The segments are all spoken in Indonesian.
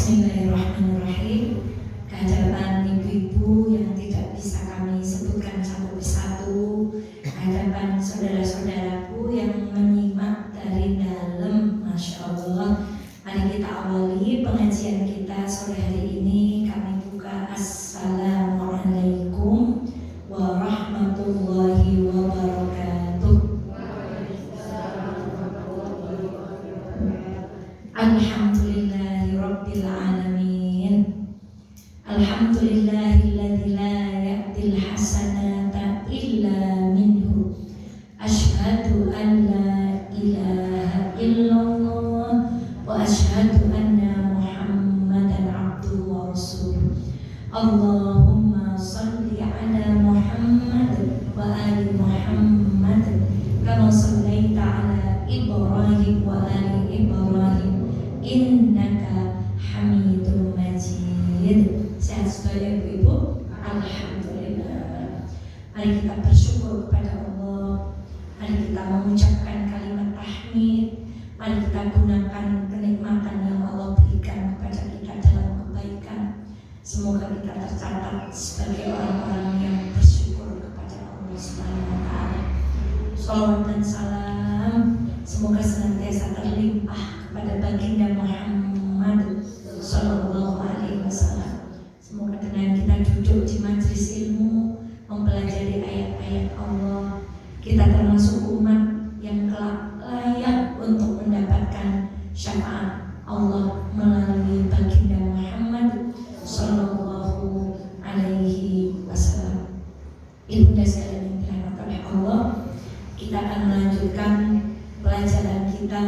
Bismillahirrahmanirrahim. Kehadapan ibu-ibu yang tidak bisa kami sebutkan satu persatu, kehadapan saudara-saudaraku yang menyimak dari dalam, Masya Allah. Mari kita awali pengajian kita sore hari ini. Kami buka Assalamualaikum warahmatullahi wabarakatuh. Alhamdulillahi Rabbil Alamin. Alhamdulillahilladzi la ya'til hasanata illa minhu. Asyhadu an la ilaha illallah wa asyhadu anna Muhammadan abduhu wa rasuluh. Allahumma salli ala Muhammad wa ali Muhammad kama shallaita ala Ibrahim wa ali Ibrahim innaka Hamidum Majid. Sehat sekali ibu-ibu? Alhamdulillah. Mari kita bersyukur kepada Allah. Mari kita mengucapkan kalimat tahmid. Mari kita gunakan kenikmatan yang Allah berikan kepada kita dalam kebaikan. Semoga kita tercatat sebagai orang-orang yang bersyukur kepada Allah Subhanahu wa taala. Shalawat dan salam semoga senantiasa terlimpah kepada baginda Muhammad sallallahu alaihi wasallam. Semoga dengan kita duduk di majelis ilmu mempelajari ayat-ayat Allah, kita termasuk umat yang kelak layak untuk mendapatkan syafaat Allah melalui baginda Muhammad sallallahu alaihi wasallam. Ibunda sekalian yang dirahmati oleh Allah, kita akan melanjutkan pelajaran kita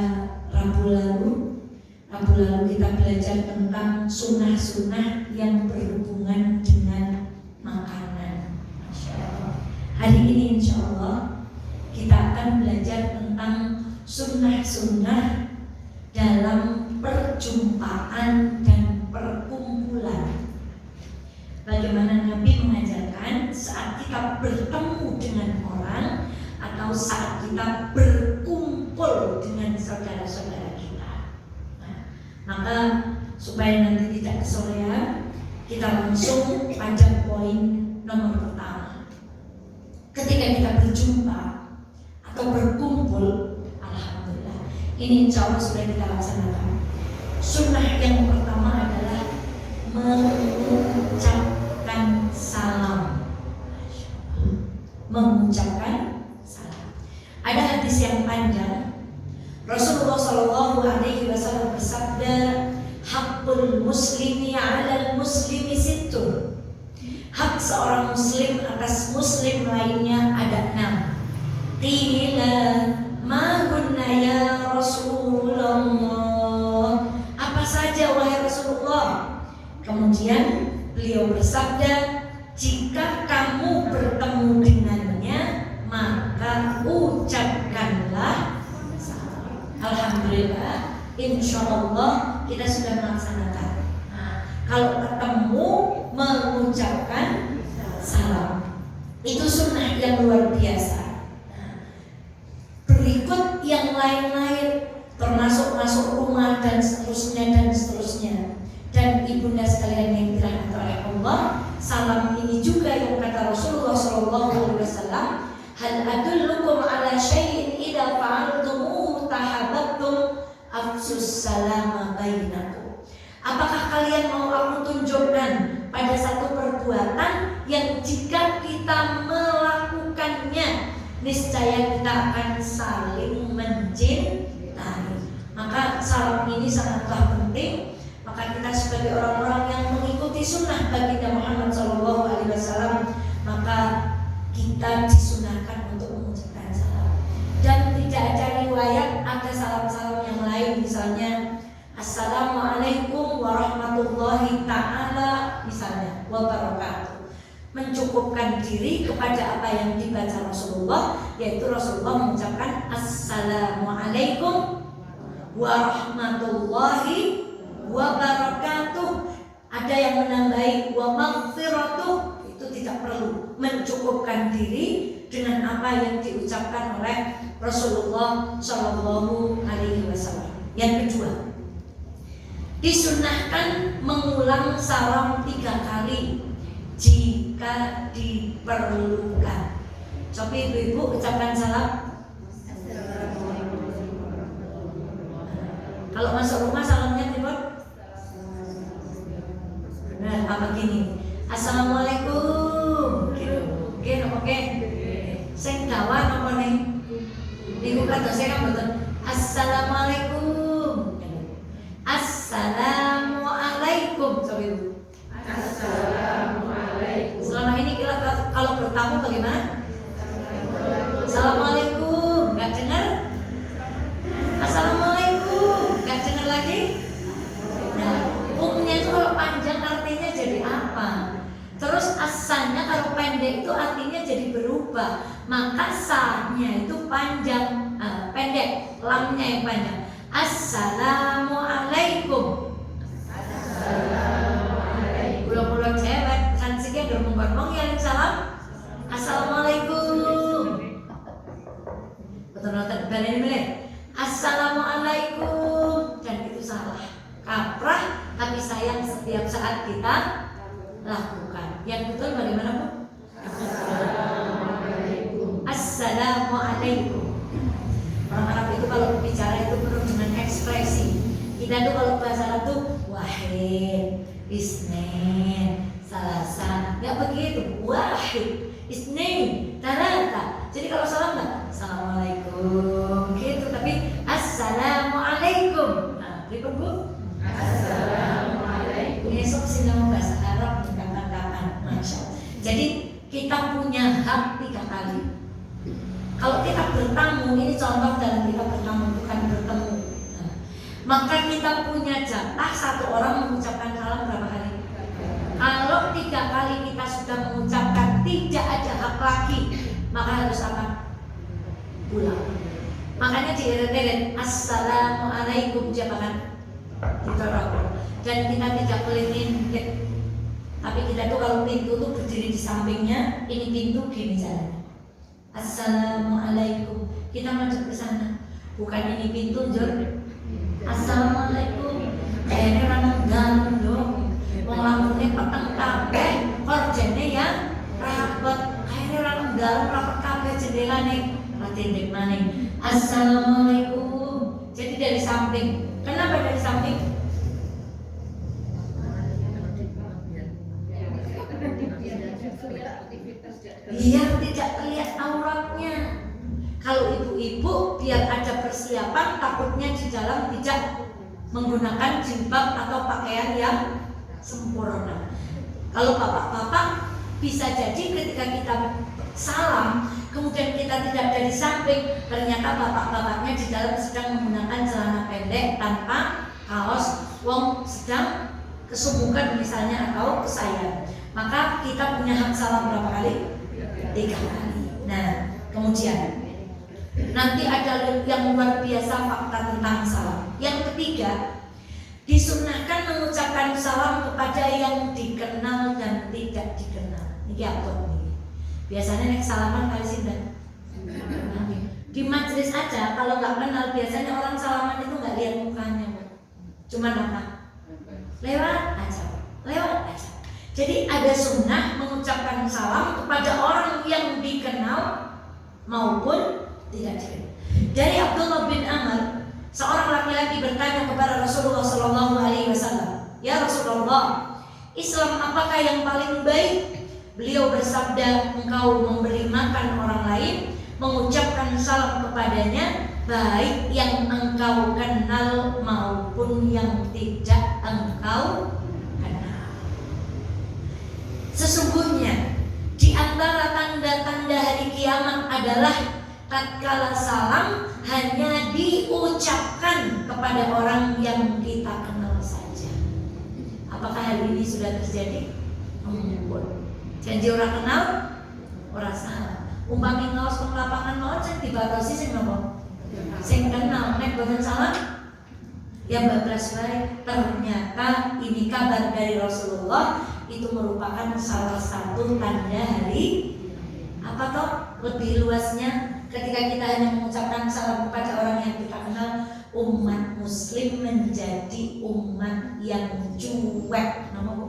Rabu lalu. Rabu lalu kita belajar tentang sunnah-sunnah yang berhubungan dengan makanan. Masya Allah. Hari ini insya Allah kita akan belajar tentang sunnah-sunnah dalam perjumpaan dan perkumpulan. Bagaimana Nabi mengajarkan saat kita bertemu dengan orang atau saat kita berkumpul dengan saudara-saudara kita. Maka supaya nanti tidak kesorean, kita langsung pada poin nomor pertama. Ketika kita berjumpa atau berkumpul, alhamdulillah, ini insya Allah sudah kita laksanakan. Sunnah yang pertama adalah mengucapkan salam. Mengucapkan salam. Ada hadis yang panjang. Rasulullah Shallallahu Alaihi Wasallam bersabda, "Hakul muslimi 'alal muslimi sittun." Hak seorang muslim atas muslim lainnya ada 6. Qila ma hunna ya Rasulullah? Apa saja wahai Rasulullah? Kemudian beliau bersabda, jika kamu bertemu dengannya, maka ucapkanlah. Alhamdulillah, insya Allah kita sudah melaksanakan. Kalau ketemu mengucapkan salam, itu sunnah yang luar biasa. Berikut yang lain-lain, termasuk masuk rumah dan seterusnya. Dan ibunda sekalian yang dirahmati oleh Allah, salam ini juga yang kata Rasulullah SAW, hal adullukum ala syai'in idza fa'altumuhu tahabbtum afsus salama bainakum. Apakah kalian mau aku tunjukkan pada satu perbuatan yang jika kita melakukannya niscaya kita akan saling mencintai. Maka salam ini sangatlah penting. Maka kita sebagai orang-orang yang mengikuti sunnah baginda Muhammad SAW, maka kita disunahkan untuk mengucapkan salam. Dan tidak ada riwayat ada salam-salam yang lain, misalnya Assalamualaikum warahmatullahi ta'ala misalnya wabarakatuh. Mencukupkan diri kepada apa yang dibaca Rasulullah, yaitu Rasulullah mengucapkan Assalamualaikum warahmatullahi wabarakatuh. Ada yang menambahi wa maghfiratuh, itu tidak perlu. Mencukupkan diri dengan apa yang diucapkan oleh Rasulullah Shallallahu Alaihi Wasallam. Yang kedua, Disunahkan mengulang salam 3 kali jika diperlukan. Coba ibu-ibu ucapkan salam. Kalau masuk rumah salamnya tiba benar apa gini? Assalamualaikum. Gitu. Oke. Sing gawan apa nih? Niku kata saya kan betul. Assalamualaikum. Assalamualaikum. Coba ibu. Assalamualaikum. Selama ini kita kalau bertamu bagaimana? Assalamualaikum. Nggak dengar? Assalamualaikum. Nggak dengar lagi? Nah, umumnya itu kalau panjang artinya jadi apa? Terus asalnya kalau pendek itu artinya jadi berubah. Maka sa-nya itu panjang, pendek, lamnya yang panjang. Assalamualaikum. Assalamualaikum. Pulau-pulau cewek, cantiknya udah ngomong ya salam. Assalamualaikum. Betul-betul balik ini. Assalamualaikum. Dan itu salah, kaprah, tapi sayang setiap saat kita lakukan. Yang betul bagaimana Bu? Assalamualaikum. Assalamualaikum. Orang Arab itu kalau bicara itu penuh dengan ekspresi. Kita tuh kalau bahasa Arab tuh wahid, isnin, salasa, nggak begitu. Wahid, isnin, talata. Jadi kalau salam nggak? Assalamualaikum gitu, tapi assalamualaikum. Nah, ribet Bu? Assalamualaikum. Besok sih nama bahasa Arab kapan-kapan, masya Allah. Jadi kita punya hak 3 kali. Kalau kita bertamu, ini contoh dalam kita bertamu bukan bertemu. Nah, maka kita punya jatah 1 orang mengucapkan salam berapa kali? Kalau 3 kali kita sudah mengucapkan tidak ada hak lagi, maka harus apa? Pulang. Makanya diirit-irit assalamualaikum jamaah ditolak. Dan kita tidak boleh ngintip. Tapi kita tuh kalau pintu tuh berdiri di sampingnya, ini pintu gini jalannya. Assalamualaikum. Kita masuk ke sana. Bukan ini pintu jor. Assalamualaikum. Kayaknya orang dalam dong. Wong lampunya peteng kabeh, korjane ya rapet. Kayaknya orang dalam rapet kabeh jendela nih. Matiin maning. Assalamualaikum. Jadi dari samping. Kenapa dari samping? Biar tidak terlihat auratnya. Kalau ibu-ibu biar ada persiapan, takutnya di dalam tidak menggunakan jilbab atau pakaian yang sempurna. Kalau bapak-bapak bisa jadi ketika kita salam, kemudian kita tidak dari samping, ternyata bapak-bapaknya di dalam sedang menggunakan celana pendek tanpa kaos, wong sedang kesumukan misalnya atau kesayangan. Maka kita punya hak salam berapa kali? 3 kali. Nah, kemudian nanti ada yang luar biasa fakta tentang salam. Yang ketiga, disunahkan mengucapkan salam kepada yang dikenal dan tidak dikenal. Ini apa nih? Biasanya nek salaman kali sinten? Di majelis aja kalau nggak kenal biasanya orang salaman itu nggak lihat mukanya, cuman apa? Lewat aja. Jadi ada sunnah mengucapkan salam kepada orang yang dikenal maupun tidak dikenal. Dari Abdullah bin Amr, seorang laki-laki bertanya kepada Rasulullah SAW, "Ya Rasulullah, Islam apakah yang paling baik?" Beliau bersabda, "Engkau memberi makan orang lain, mengucapkan salam kepadanya, baik yang engkau kenal maupun yang tidak engkau kenal." Sesungguhnya di antara tanda-tanda hari kiamat adalah tatkala salam hanya diucapkan kepada orang yang kita kenal saja. Apakah hal ini sudah terjadi? Janji orang kenal, orang salah. Umpami ngaos teng lapangan mawon sing dibatasi sing napa? Sing kenal nek boten salah ya bablas wae. Ternyata ini kabar dari Rasulullah, itu merupakan salah satu tanda hari apa toh? Lebih luasnya ketika kita hanya mengucapkan salam kepada orang yang kita kenal, umat muslim menjadi umat yang cuek. Nama bu?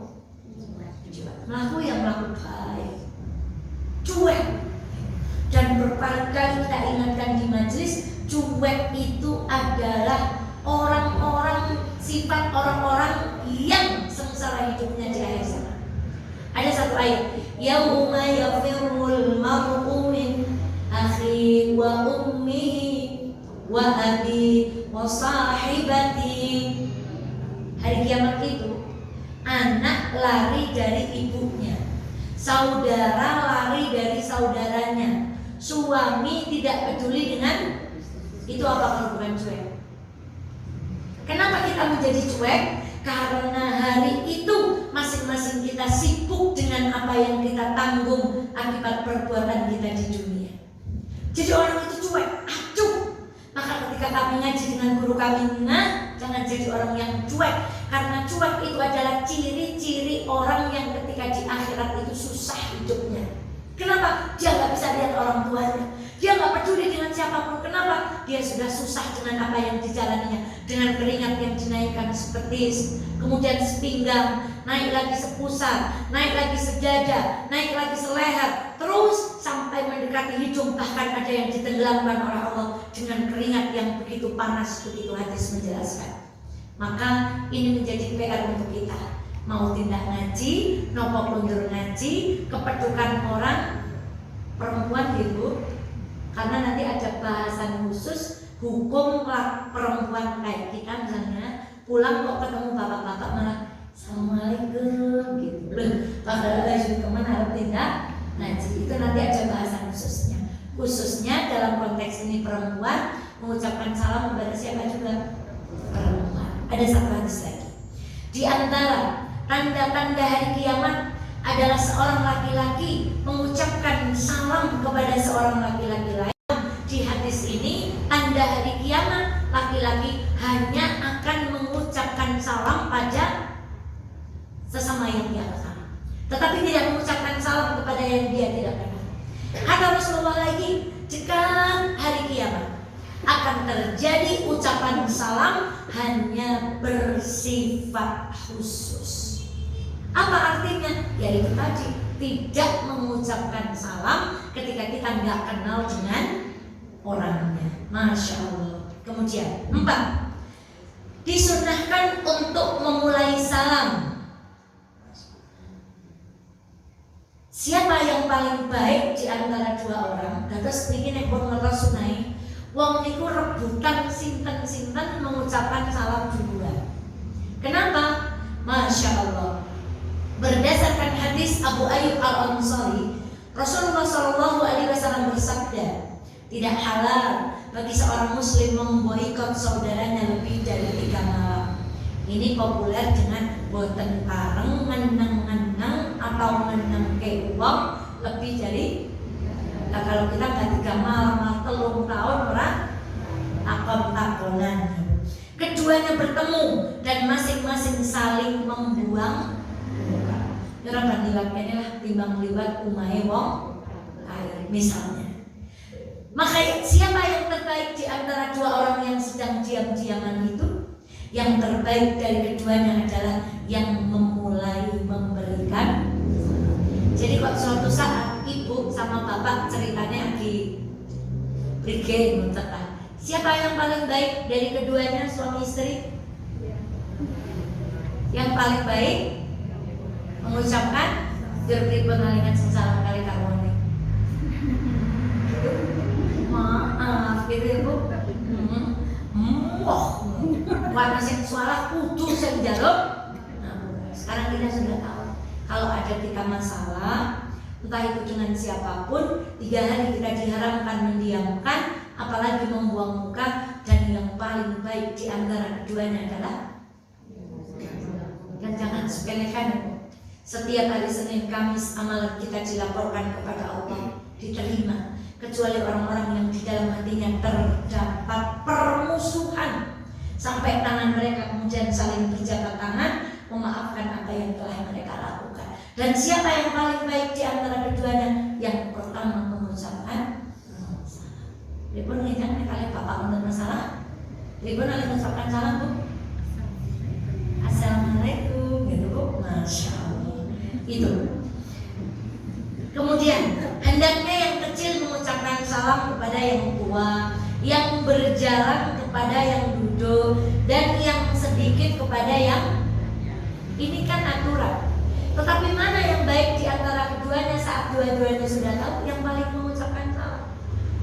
Cuek. Melaku yang melaku baik, cuek. Dan berkali-kali kita ingatkan di majelis, cuek itu adalah sifat orang-orang yang sengsara hidupnya di akhir zaman. Ada satu ayat, yauma yafirrul mar'u min akhi wa ummihi wa abi wa sahibati. Hari kiamat itu anak lari dari ibunya, saudara lari dari saudaranya, suami tidak peduli dengan itu. Apa kalau bukan cuek? Kenapa kita menjadi cuek? Karena hari itu masing-masing kita sibuk dengan apa yang kita tanggung akibat perbuatan kita di dunia. Jadi orang itu cuek, acuh. Maka ketika kami ngaji dengan guru kami, jangan jadi orang yang cuek. Karena cuek itu adalah ciri-ciri orang yang ketika di akhirat itu susah hidupnya. Kenapa? Dia gak bisa lihat orang tuanya, dia gak peduli dengan siapapun. Kenapa? Dia sudah susah dengan apa yang dijalaninya, dengan keringat yang dinaikkan sepetis, kemudian sepinggang, naik lagi sepusat, naik lagi sejadah, naik lagi seleher, terus sampai mendekati hidung. Bahkan ada yang ditenggelamkan oleh Allah dengan keringat yang begitu panas. Begitu hadis menjelaskan. Maka ini menjadi PR untuk kita. Mau tindak ngaji, nopo kundur ngaji, kepedukan orang perempuan gitu. Karena nanti ada bahasan khusus hukum perempuan kayak kita, misalnya pulang kok ketemu bapak-bapak malah assalamualaikum gitu. Padahal lagi teman harus tindak ngaji. Itu nanti ada bahasan khususnya. Khususnya dalam konteks ini perempuan mengucapkan salam kepada siapa juga? Perempuan. Ada satu hadis lagi. Di antara tanda-tanda hari kiamat adalah seorang laki-laki mengucapkan salam kepada seorang laki-laki lain. Di hadis ini, tanda hari kiamat, laki-laki hanya akan mengucapkan salam pada sesama yang dia kenal, tetapi tidak mengucapkan salam kepada yang dia tidak kenal. Kata Rasulullah lagi, jika hari kiamat akan terjadi ucapan salam hanya bersifat khusus. Apa artinya? Ya itu tadi, tidak mengucapkan salam ketika kita nggak kenal dengan orangnya. Masya Allah. Kemudian 4, disunahkan untuk memulai salam. Siapa yang paling baik di antara dua orang? Dados niki nek pun ngertos sunai, wong niku rebutan sinten-sinten mengucapkan salam duluan. Kenapa? Masya Allah. Berdasarkan hadis Abu Ayyub Al-Ansari, Rasulullah SAW bersabda, tidak halal bagi seorang muslim memboikot saudaranya lebih dari 3 malam. Ini populer dengan boten pareng, ngeneng-ngeneng atau ngeneng ke uang lebih dari. Nah, kalau kita nggak 3 malam, 3 tahun orang takon-takonan. Keduanya bertemu dan masing-masing saling membuang. Orang bandingkan lah timbang liwat umai wong air misalnya. Maka siapa yang terbaik di antara dua orang yang sedang diam-diaman itu? Yang terbaik dari keduanya adalah yang memulai memberikan. Jadi kok suatu saat ibu sama bapak ceritanya di brigade mencetak. Siapa yang paling baik dari keduanya, suami istri? Yang paling baik mengucapkan diberi pengalingan salam kali karwani. Maaf gitu ya bu. Warna seksual kudu saya jawab. Sekarang kita sudah tahu kalau ada kita masalah, entah itu dengan siapapun, 3 hari kita diharamkan mendiamkan, apalagi membuang muka. Dan yang paling baik di antara keduanya adalah, dan jangan sepelekan. Setiap hari Senin, Kamis amalan kita dilaporkan kepada Allah, diterima, kecuali orang-orang yang di dalam hatinya terdapat permusuhan sampai tangan mereka kemudian saling berjabat tangan memaafkan apa yang telah mereka lakukan. Dan siapa yang paling baik di antara keduanya? Yang pertama mengucapkan salam. Dia pun ingat kali bapak untuk masalah Ibu nanti mengucapkan salam Bu, Assalamualaikum gitu Bu, Masya Allah. Itu. Kemudian hendaknya yang kecil mengucapkan salam kepada yang tua, yang berjalan kepada yang duduk, dan yang sedikit kepada yang, ini kan aturan. Tetapi mana yang baik di antara keduanya saat dua-duanya sudah tahu? Yang paling mengucapkan salam.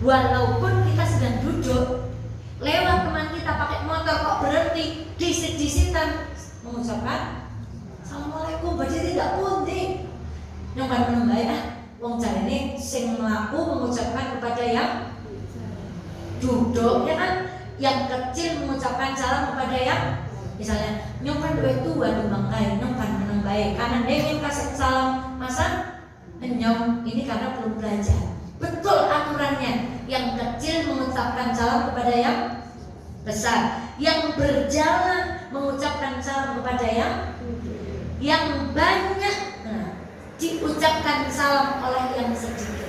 Walaupun kita sedang duduk, lewat teman kita pakai motor kok berhenti, disit-disitan, mengucapkan Assalamualaikum, berarti tidak penting. Yang paling baik wong jarene sing mlaku mengucapkan kepada yang duduk, ya kan? Yang kecil mengucapkan salam kepada yang, misalnya nyongkan duwe tua di bangkai, nyongkan meneng baik. Karena dia ingin kasih salam, masa nyong ini karena belum belajar. Betul aturannya. Yang kecil mengucapkan salam kepada yang besar. Yang berjalan mengucapkan salam kepada yang banyak. Nah, diucapkan salam oleh yang sedikit.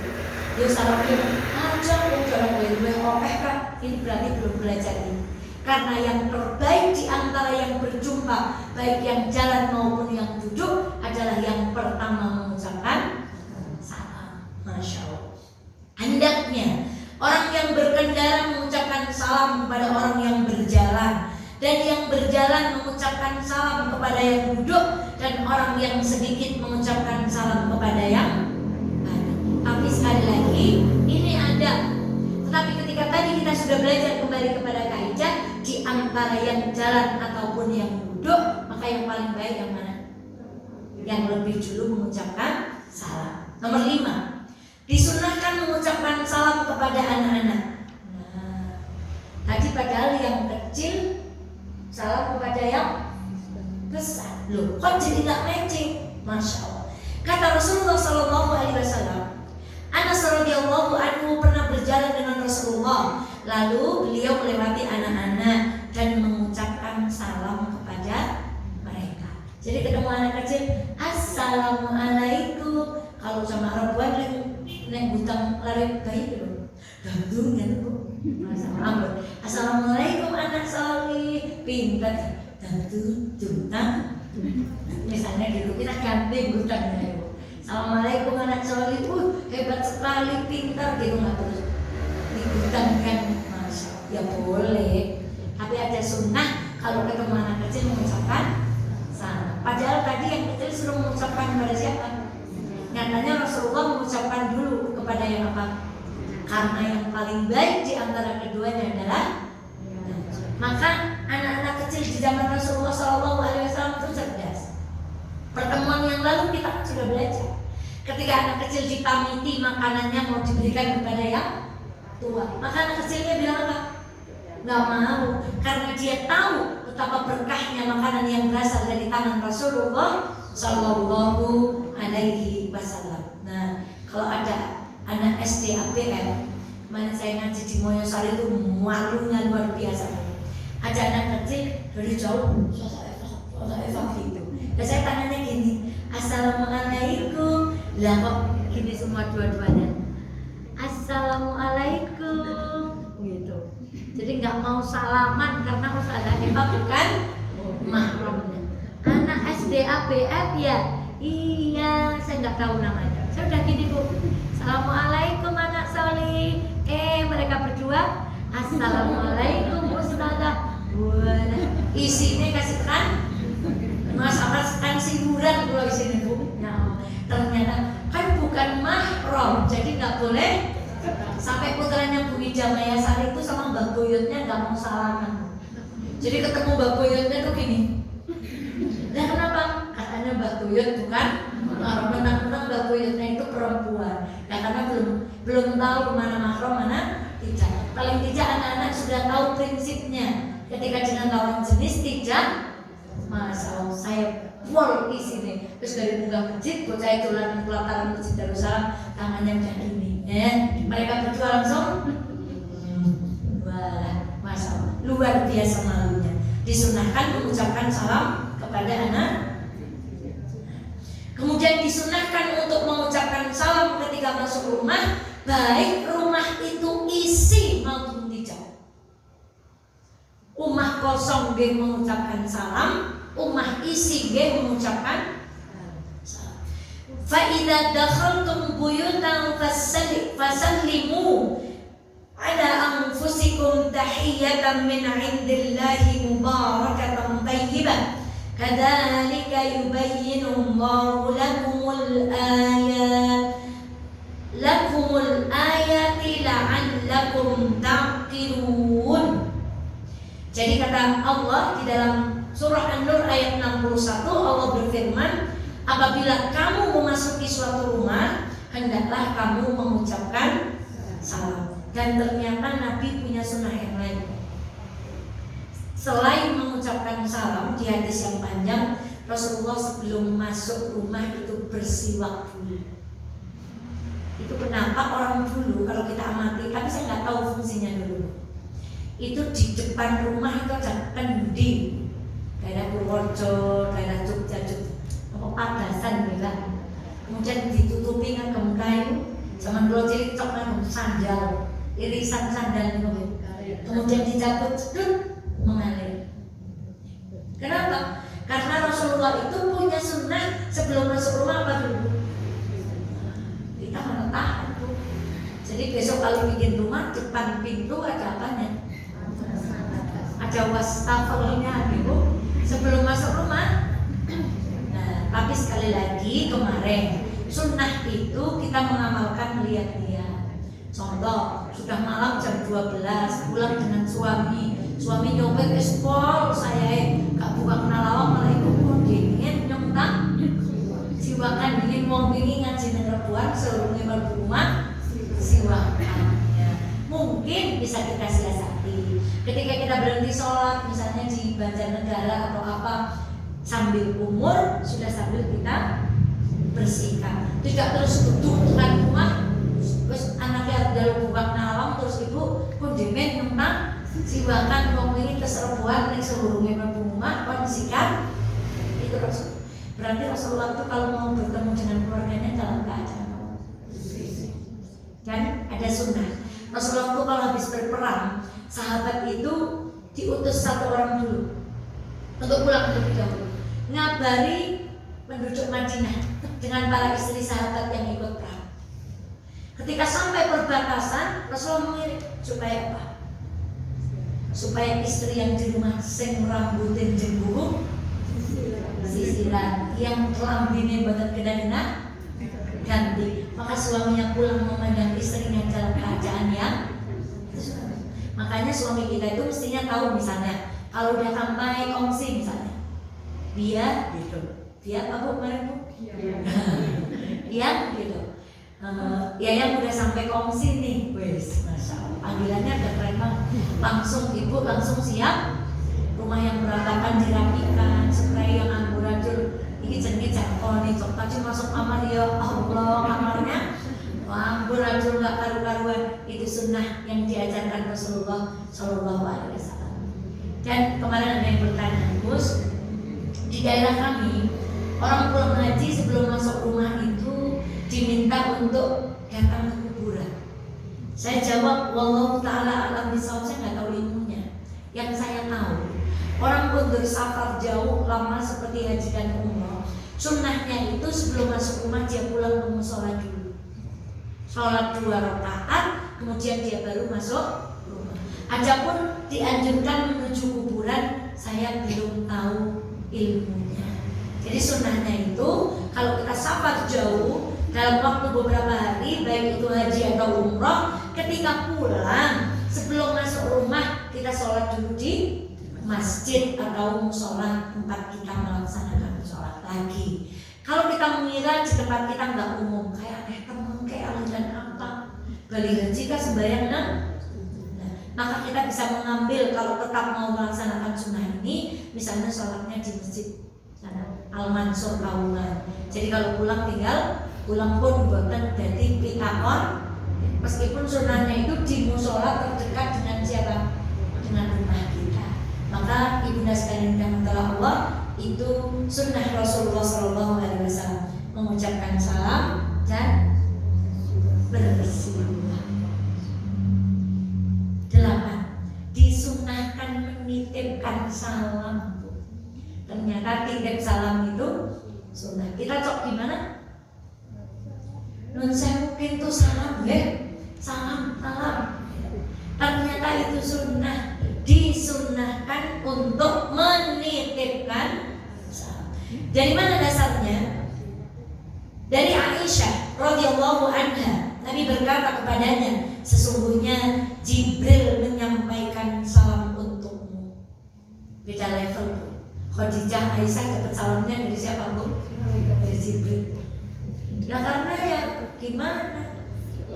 Yo salamnya aja udah gue oke kan. Ini berarti belum belajar ini. Karena yang terbaik di antara yang berjumpa, baik yang jalan maupun yang duduk, adalah yang pertama mengucapkan salam. Masya Allah. Hendaknya orang yang berkendara mengucapkan salam kepada orang yang berjalan, dan yang berjalan mengucapkan salam kepada yang duduk, dan orang yang sedikit mengucapkan salam kepada yang banyak. Tapi sekali lagi ini ada. Tetapi ketika tadi kita sudah belajar kembali kepada kaidah, di antara yang jalan ataupun yang duduk, maka yang paling baik yang mana? Yang lebih dulu mengucapkan salam. Nomor 5, disunahkan mengucapkan salam kepada anak-anak. Nah, tadi padahal yang kecil salam kepada yang besar. Loh, kok jadi nggak matching? Masya Allah. Kata Rasulullah Sallallahu Alaihi Wasallam, Anas radhiyallahu anhu pernah berjalan dengan Rasulullah. Lalu beliau melewati anak-anak dan mengucapkan salam kepada mereka. Jadi ketemu anak kecil, Assalamualaikum. Kalau sama Arabuan nek butang lari bayi dulu. Gandung ya Bu. Assalamualaikum anak solih, pintar, tentu jutang. Misalnya gitu kita ganti butangnya Bu. Assalamualaikum anak solih, hebat sekali, pintar gitu, nggak terus dibutangkan. Masya Allah, ya boleh. Tapi ada sunnah kalau ketemu anak kecil mengucapkan salam. Padahal tadi yang kecil suruh mengucapkan kepada siapa? Nyatanya Rasulullah mengucapkan dulu kepada yang apa? Karena yang paling baik di antara keduanya adalah, maka anak-anak kecil di zaman Rasulullah SAW itu cerdas. Pertemuan yang lalu kita sudah belajar. Ketika anak kecil dipamiti makanannya mau diberikan kepada yang tua, maka anak kecilnya bilang apa? Nggak mau, karena dia tahu betapa berkahnya makanan yang berasal dari tangan Rasulullah Sallallahu Alaihi Wasallam. Nah, kalau ada anak SD APM, kemarin saya ngaji di Moyosari itu malunya luar biasa. Ada anak kecil dari jauh, sosok gitu. Dan saya tangannya gini, Assalamualaikum. Lah kok gini semua dua-duanya, Assalamualaikum gitu. Jadi nggak mau salaman karena Ustazah Eva bukan mahramnya. Anak SD ABF ya? Iya, saya nggak tahu namanya. Saya udah gini Bu, Assalamualaikum anak solih. Mereka berdua, Assalamualaikum Ustazah. Wah, isinya kasih kan? Mas kan siburan kalau isinya Bu. Ya, ternyata kan bukan mahram, jadi nggak boleh. Sampai putranya Bu Ida Mayasari itu sama Mbak Boyotnya nggak mau salaman. Jadi ketemu Mbak Boyotnya tuh gini. Nah kenapa? Katanya Mbak Boyot bukan menang-menang Mbak Boyotnya itu perempuan. Ya karena belum tahu mana mahram mana tidak. Paling tidak anak-anak sudah tahu prinsipnya. Ketika dengan lawan jenis tidak masalah. Saya full isi nih. Terus dari munggah masjid, bocah itu langsung pelataran masjid Darussalam, tangannya udah gini. Mereka berdua langsung wah, masalah luar biasa malunya. Disunahkan mengucapkan salam kepada anak. Kemudian disunahkan untuk mengucapkan salam ketika masuk rumah, baik rumah itu isi maupun tidak. Omah kosong nggih mengucapkan salam, omah isi nggih mengucapkan salam. Fa idza dakhaltum buyutan fasallimu ala anfusikum tahiyatan min 'indillahi mubarakatan thayyibah. Kadzalika yubayyinu Allahu lakumul ayati la'allakum taqilun. Jadi kata Allah di dalam surah An-Nur ayat 61, Allah berfirman, apabila kamu memasuki suatu rumah, hendaklah kamu mengucapkan salam. Dan ternyata Nabi punya sunnah yang lain. Selain mengucapkan salam, di hadis yang panjang, Rasulullah sebelum masuk rumah itu bersiwak dulu. Itu kenapa orang dulu kalau kita amati, tapi saya nggak tahu fungsinya dulu. Itu di depan rumah itu ada kendi, daerah Purworejo, daerah Jogja, Padasan gitu. Kemudian ditutupi dengan kayu. Zaman dulu cilik cok dengan sandal, irisan sandal itu. Kemudian dicabut, mengalir. Kenapa? Karena Rasulullah itu punya sunnah sebelum masuk rumah apa dulu? Kita mana tahu tuh. Jadi besok kalau bikin rumah, depan pintu ada apanya? Ada wastafelnya gitu sebelum masuk rumah. Nah, tapi sekali lagi kemarin sunnah itu kita mengamalkan lihat-lihat. Contoh, sudah malam jam 12 pulang dengan suami nyopet espol, saya gak buka kenalawang malah ikut dingin nyontak siwakan dingin wong wingi ngaji nang rebuan seluruh rumah siwakan. Mungkin bisa kita siasati ketika kita berhenti sholat misalnya di Banjarnegara atau apa, sambil umur sudah sambil kita bersihkan, tidak terus duduk depan rumah terus anaknya dalam buka nawang terus ibu kundimen nentang siwakan wong ini keseruan ning seluruhnya rumah kondisikan itu Rasul. Berarti Rasulullah itu kalau mau bertemu dengan keluarganya dalam keadaan kan ada sunnah. Rasulullah itu kalau habis berperang, sahabat itu diutus satu orang dulu untuk pulang terlebih dahulu, ngabari penduduk Madinah dengan para istri sahabat yang ikut perang. Ketika sampai perbatasan, Rasulullah mengirim supaya apa? Supaya istri yang di rumah sing rambutin jemburu sisiran, yang kelambine boten kena ganti. Maka suaminya pulang memandang istrinya dalam keadaan yang makanya suami kita itu mestinya tahu misalnya kalau udah sampai kongsi misalnya dia gitu, dia apa bu kemarin bu? Dia gitu. Ya yang udah sampai kongsi nih, wes, masya Allah, panggilannya agak keren banget. Langsung ibu langsung siap, rumah yang berantakan dirapikan, spray yang amburadul, ini jenis jangkau nih, cok tadi masuk kamar ya Allah, kamarnya amburadul nggak karu-karuan. Itu sunnah yang diajarkan Rasulullah Shallallahu Alaihi Wasallam. Dan kemarin ada yang bertanya, Gus, di daerah kami orang pulang haji sebelum masuk rumah itu diminta untuk datang ke kuburan. Saya jawab, wallahu ta'ala alam bisawab, saya nggak tahu ilmunya. Yang saya tahu, orang pun bersafar jauh lama seperti haji dan umroh, sunnahnya itu sebelum masuk rumah dia pulang ke musola dulu, sholat 2 rakaat, kemudian dia baru masuk rumah. Adapun dianjurkan menuju kuburan, saya belum tahu ilmunya. Jadi sunnahnya itu kalau kita safar jauh dalam waktu beberapa hari, baik itu haji atau umroh, ketika pulang sebelum masuk rumah kita sholat dulu di masjid atau musola tempat kita melaksanakan sholat lagi. Kalau kita mengira di tempat kita nggak umum, kayak temen, kayak aliran apa, balik haji kan sembahyang maka kita bisa mengambil kalau tetap mau melaksanakan sunnah ini, misalnya sholatnya di masjid Al-Mansur Kauman. Jadi kalau pulang tinggal pulang pun buatan dari pitakon, meskipun sunnahnya itu di musola terdekat dengan siapa? Dengan rumah kita. Maka ibunda sekalian yang telah Allah, itu sunnah Rasulullah Shallallahu Alaihi Wasallam mengucapkan salam dan berbersilah. 8. Disunahkan menitipkan salam. Ternyata titip salam itu sunnah. Kita cok gimana? Nun sewu pintu salam ya, salam. Ternyata itu sunnah, disunnahkan untuk menitipkan salam. Dari mana dasarnya? Dari Aisyah radhiyallahu anha, Nabi berkata kepadanya, sesungguhnya Jibril menyampaikan salam untukmu. Beda level. Khadijah, Aisyah dapat salamnya dari siapa bu? Dari Jibril. Nah karena ya gimana?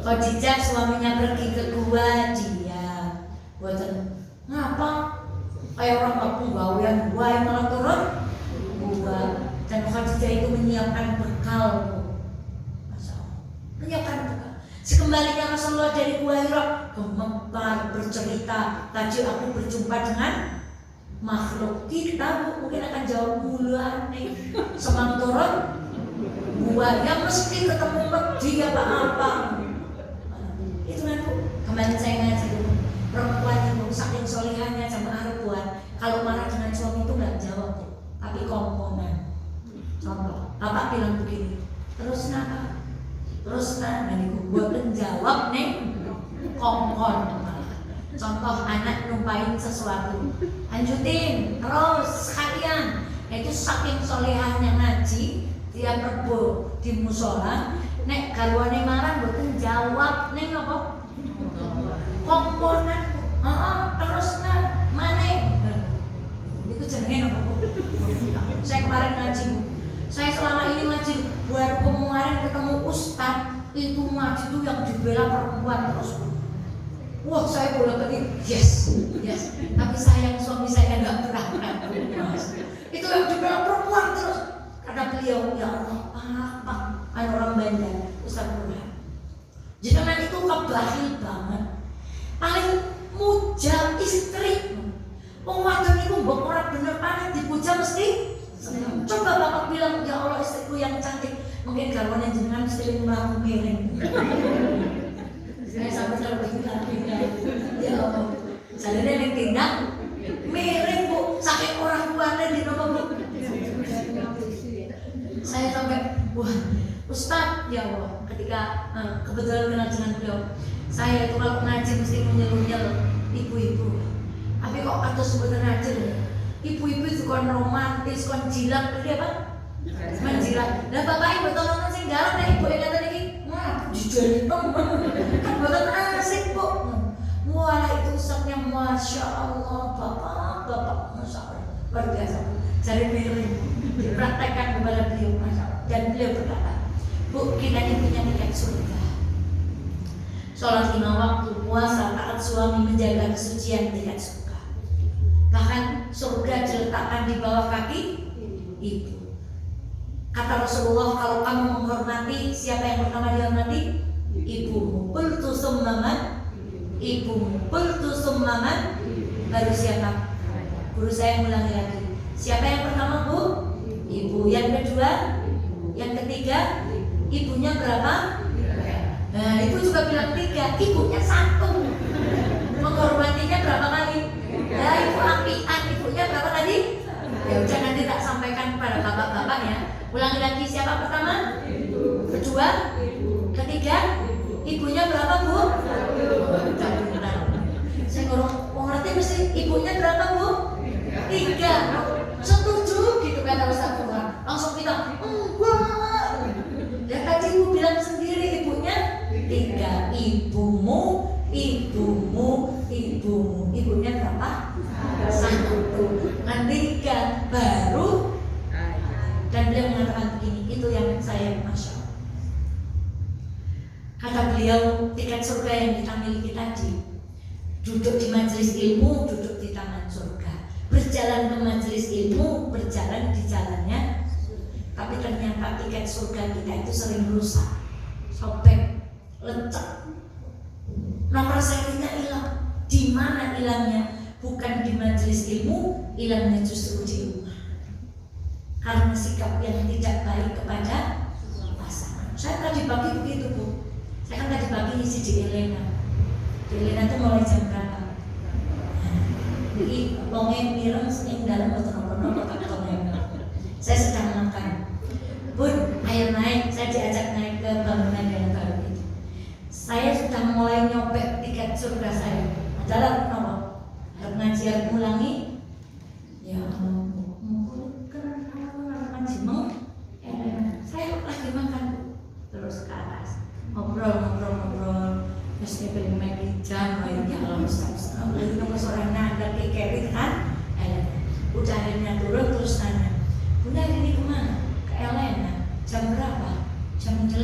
Khadijah suaminya pergi ke gua, dia buatan ngapa? Kayak orang kampung gawean gua yang malah turun gua. Dan Khadijah itu menyiapkan bekal, menyiapkan bekal. Sekembalinya Rasulullah dari Gua Hira, gemetar bercerita, tadi aku berjumpa dengan makhluk. Kita mungkin akan jawab mulu aneh, semang turun gua yang mesti ketemu dia apa-apa. Itu kan bu, kemarin saya ngaji perempuan itu saking solihahnya jamaah perempuan, kalau marah dengan suami itu nggak jawab bu, tapi komponen. Contoh, bapak bilang begini, terus kenapa? Terus nanti gue menjawab nih kompon. Contoh anak numpain sesuatu, lanjutin terus sekalian. Itu saking solehahnya ngaji, dia perbu di musola, nek garwane marah gue jawab nih apa? Komponen. Terus mana? Itu jenenge apa? Saya kemarin ngaji. Saya selama ini ngaji, buat kemarin ketemu ustaz itu ngaji itu yang dibela perempuan terus. Wah saya boleh tadi yes. Tapi sayang suami saya nggak berangkat. Itu yang dibela perempuan terus. Kata beliau ya Allah pak, orang Banda Ustaz Burhan. Jenengan itu kebahil banget. Paling muja istri. Wadon itu mbok ora bener banget dipuja mesti. Coba bapak bilang ya Allah istriku yang cantik, mungkin garwane jenengan sering melakukan miring. Saya sampai terbilang ya Allah, sadarnya yang tindak miring bu, saking orang tuanya di nomor bu. Saya sampai wah Ustaz ya Allah, ketika kebetulan kenal dengan beliau, saya itu kalau ngaji mesti menyel-nyel ibu-ibu. Tapi kok atau sebenarnya ngaji ibu-ibu itu kan romantis, kan jilat, tadi apa? Menjilat. Nah bapak ibu tolong sing dalam nih ibu yang kata ini, wah jujur temen, kan buatan asik bu. Wah itu usapnya masya Allah bapak masya Allah luar biasa. Jadi miring dipraktekkan kepada beliau masya Allah. Dan beliau berkata, bu kita ini punya tiket surga. Sholat 5 waktu, puasa, taat suami, menjaga kesucian, tiket surga. Bahkan surga diletakkan di bawah kaki ibu. Kata Rasulullah, kalau kamu menghormati, siapa yang pertama dihormati? Ibumu. Qultu summaman, ibumu. Qultu summaman, baru siapa? Guru saya ulangi lagi. Siapa yang pertama bu? Ibu. Yang kedua? Yang ketiga? Ibunya berapa? Nah ibu juga bilang 3, ibunya 1. Menghormatinya berapa kali? Ya ibu apian, ibunya berapa tadi? Ya udah nanti tak sampaikan kepada bapak-bapak ya. Ulangi lagi, siapa pertama? Kedua? Ketiga? Ibunya berapa bu? Saya ngerti mesti ibunya berapa bu? 3. Setuju gitu kata Ustaz Burhan. Langsung kita enggak. Ya tadi ibu bilang sendiri ibunya 3. Ibumu, ibunya berapa? 1. Kan 3 baru. Dan beliau mengatakan begini, itu yang saya masya Allah. Kata beliau, tiket surga yang kita miliki tadi, duduk di majelis ilmu, duduk di taman surga. Berjalan ke majelis ilmu, berjalan di jalannya. Tapi ternyata tiket surga kita itu sering rusak, sobek, lecek. Nomor serinya hilang. Di mana hilangnya? Bukan di majelis ilmu, hilangnya justru di rumah. Karena sikap yang tidak baik kepada pasangan. Saya tadi pagi begitu bu. Saya kan tadi pagi ngisi di Elena. Di Elena itu mulai jam berapa? Jadi wonge mireng sing terus dia pengen main jam ya Allah Ustaz lalu nomor seorang nanda kekerit kan udah akhirnya turun terus tanya Bunda hari ini kemana? Ke Elena jam berapa? Jam 8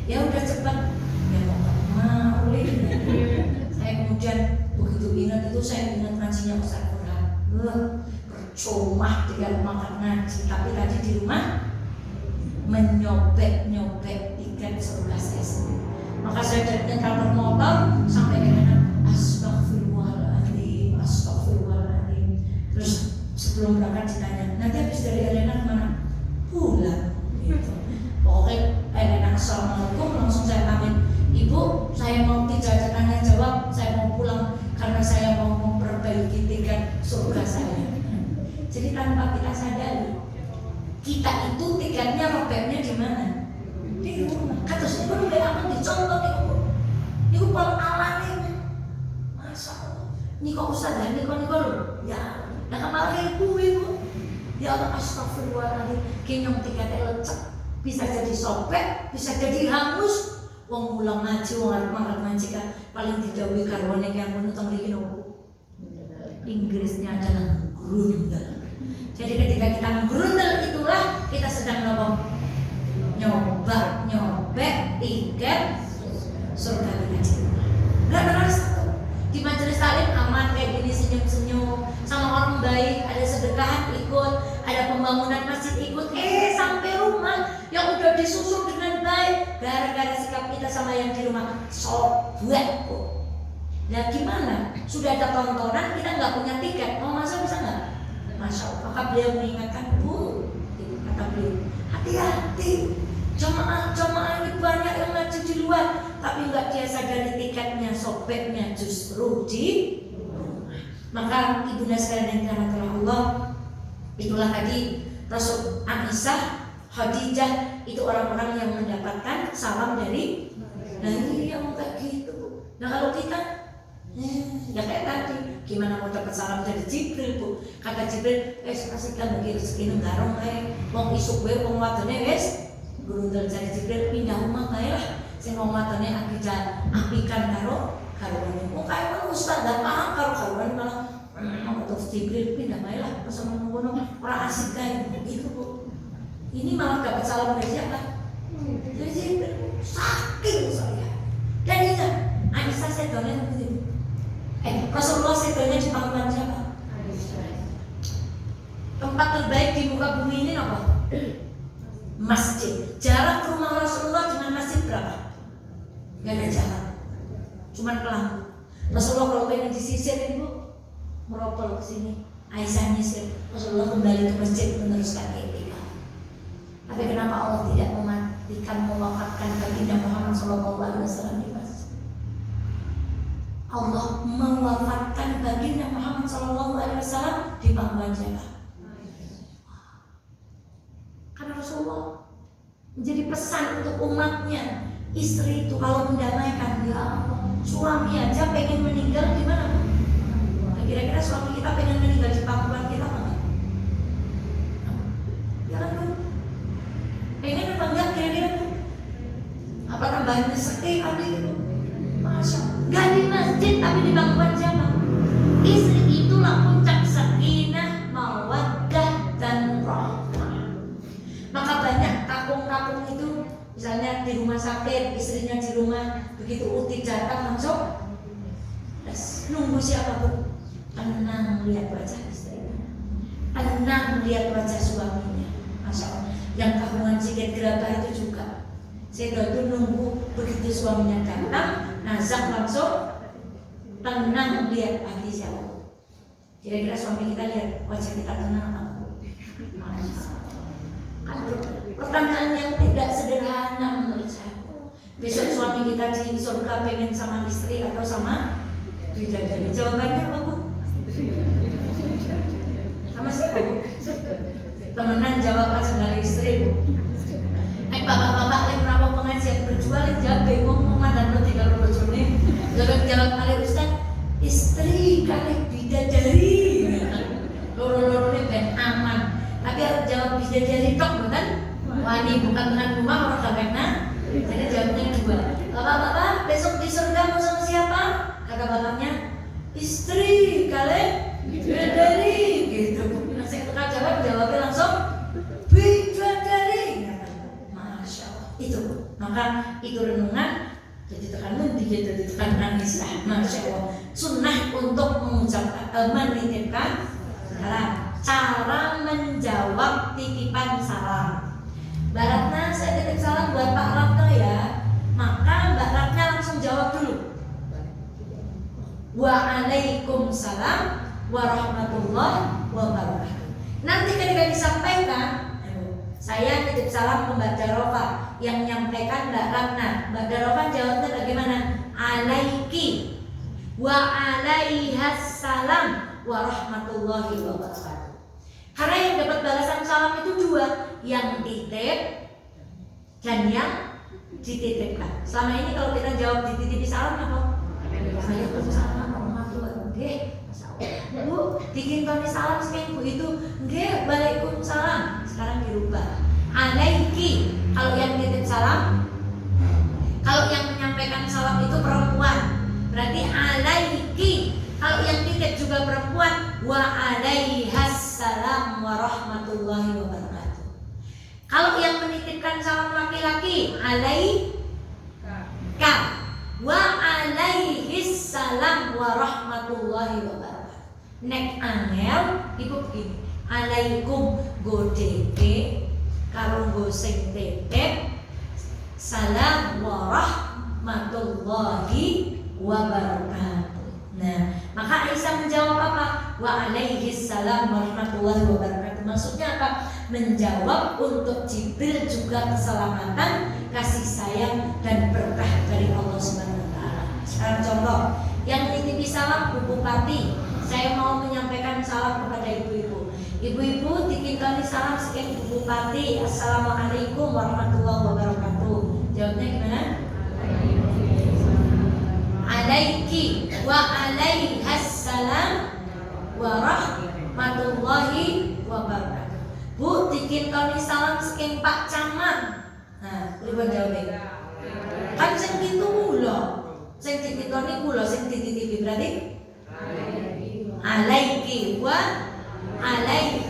ya udah cepat ya mau saya kemudian begitu ingat itu saya ingat ngajinya Ustaz Quran percuma tidak makan ngaji tapi tadi di rumah menyobek tiket sekolah saya sendiri. Maka saya dari nyetar motor sampai dengan astagfirullahaladzim. Terus sebelum berangkat ditanya, nanti habis dari Elena kemana? Pulang. Gitu. Pokoknya Elena assalamualaikum langsung saya pamit. Ibu, saya mau tidak tanya jawab, saya mau pulang karena saya mau memperbaiki tiket surga saya. Jadi tanpa kita sadari, kita itu tiketnya robeknya di mana? Di rumah. Kata saya baru gak akan dicontoh nih kalau alami. Masa Allah. Ini kok Ustaz dan ini kok lho. Ya, nah kemarin ibu. Ya Allah astagfirullahaladzim. Kinyong tiketnya lecek. Bisa jadi sobek, bisa jadi hangus. Wong mulang ngaji, wong arep ngaji kan paling didhawuhi karwane yang menutang mriki nopo. Inggrisnya adalah grundel. Jadi ketika kita grundel itulah kita sedang nyobek tiket surga kita. Nggak terasa di majelis taklim aman kayak gini senyum-senyum sama orang baik, ada sedekahan ikut, ada pembangunan masjid ikut, sampai rumah yang udah disusun dengan baik gara-gara sikap kita sama yang di rumah sobek kok. Nah gimana? Sudah ada tontonan kita nggak punya tiket, mau masuk bisa nggak? Masya Allah. Maka beliau mengingatkan kata beliau hati-hati. Jamaah ini banyak yang ngaji di luar, tapi nggak dia sadari tiketnya, sobeknya justru di rumah. Maka ibunda sekalian yang dirahmati Allah, itulah tadi Rasul Aisyah, Khadijah itu orang-orang yang mendapatkan salam dari. Nah ini yang kayak gitu. Nah kalau kita ya kayak tadi, gimana mau dapat salam dari Jibril bu? Kata Jibril, kasihkan bagi rezeki nenggarong wong isuk gue, wong wadone wes gurundel dari Jibril pindah rumah lah. Sing wong wadone apikan karo karuan. Wong kaya wong ustaz dak paham karo karuan malah mau terus Jibril pindah lah. Pas ngono ora asik kae gitu bu. Ini malah dapat salam dari siapa? Dari Jibril. Saking saya. Dan ingat, Aisyah sedone begitu. Rasulullah sedone di pangkuan siapa? Tempat terbaik di muka bumi ini apa? Masjid. Jarak rumah Rasulullah dengan masjid berapa? Gak ada jarak, cuman pelang. Rasulullah kalau pengen disisir ibu meropol ke sini, Aisyah nyisir. Rasulullah kembali ke masjid meneruskan itikaf. Tapi kenapa Allah tidak mewafatkan baginda Muhammad SAW di masjid? Allah mewafatkan baginda Muhammad SAW di pangkuan Jabal. Karena Rasulullah menjadi pesan untuk umatnya, istri itu kalau mendamaikan, ya Allah, suami aja pengen meninggal di mana? Nah, kira-kira suami kita pengen meninggal di pangkuan kita apa? Ya kan bu? Pengen apa enggak kira-kira? Apa tambahan rezeki tadi itu? Masya Allah. Gak di masjid tapi di pangkuan siapa? Istri itulah puncak sakinah, mawaddah dan rahmah. Maka banyak kampung-kampung itu, misalnya di rumah sakit, istrinya di rumah, begitu uti datang langsung nunggu siapa bu? Tenang lihat wajah istrinya, tenang lihat wajah suaminya. Masya Allah. Yang kampungan sikit gerabah itu juga, saya itu nunggu begitu suaminya datang, nazak langsung tenang lihat hati siapa. Kira-kira suami kita lihat wajah kita tenang apa? Masya Allah. Pertanyaan yang tidak sederhana menurut saya. Besok suami kita di surga pengen sama istri atau sama bidadari? Jawabannya apa bu? Sama siapa bu? Temenan jawab aja dari istri bu. Bapak-bapak yang merawat pengajian berjual jawab bingung dan lo tinggal berjuang. Jawab kali Ustaz, istri kali bidadari. Loro-lorone ben aman. Tapi harus jawab bidadari tok bukan? Wani bukan dengan rumah orang karena jadi jawabnya dua. Apa Bapak-bapak besok di surga mau sama siapa? Kata bapaknya, istri kalian bidadari gitu. Nah, saya tukar jawabnya langsung bidadari. Masya Allah. Itu maka itu renungan jadi tekan mundi, jadi tekan nangis lah. Masya Allah. Sunnah untuk mengucapkan menitipkan salam. Cara menjawab titipan salam. Mbak Ratna, saya titip salam buat Pak Ratna ya. Maka Mbak Ratna langsung jawab dulu. Waalaikumsalam warahmatullahi wabarakatuh. Nanti ketika disampaikan, saya titip salam ke Mbak Darofa yang menyampaikan Mbak Ratna. Mbak Darofa jawabnya bagaimana? Alaiki wa alaihassalam warahmatullahi wabarakatuh. Karena yang dapat balasan salam itu dua, yang titip dan yang dititipkan. Selama ini kalau kita jawab dititipi salam apa? Waalaikumsalam warahmatullahi wabarakatuh. Bu, bikin Tony salam sekian bu itu nggih, waalaikumsalam. Sekarang dirubah alaiki. Kalau yang titip salam, kalau yang menyampaikan salam itu perempuan, berarti alaiki. Kalau yang titip juga perempuan, wa alaihassalam warahmatullahi wabarakatuh. Kalau yang menitipkan salam laki-laki, alaika wa alaihissalam warahmatullahi wabarakatuh. Nek angel ibu begini, alaikum godeke karo go sing titip salam warahmatullahi wabarakatuh. Nah, maka Aisyah menjawab apa? Wa alaihissalam warahmatullahi wabarakatuh. Maksudnya apa? Menjawab untuk Jibril juga keselamatan, kasih sayang dan berkah dari Allah Subhanahu wa taala. Sekarang contoh, yang nitip salam Bu Bupati, saya mau menyampaikan salam kepada ibu-ibu. Ibu-ibu dikintoni salam sekian Bu Bupati, assalamualaikum warahmatullahi wabarakatuh. Jawabnya gimana? Alaiki wa alaihassalam warahmatullahi wabarakatuh. Bu, dikintoni salam sekian Pak Camat. Nah, coba jawabnya. Kan sing gitu kula. Sing dikintoni kula, sing dititipi berarti alaiki wa alaih.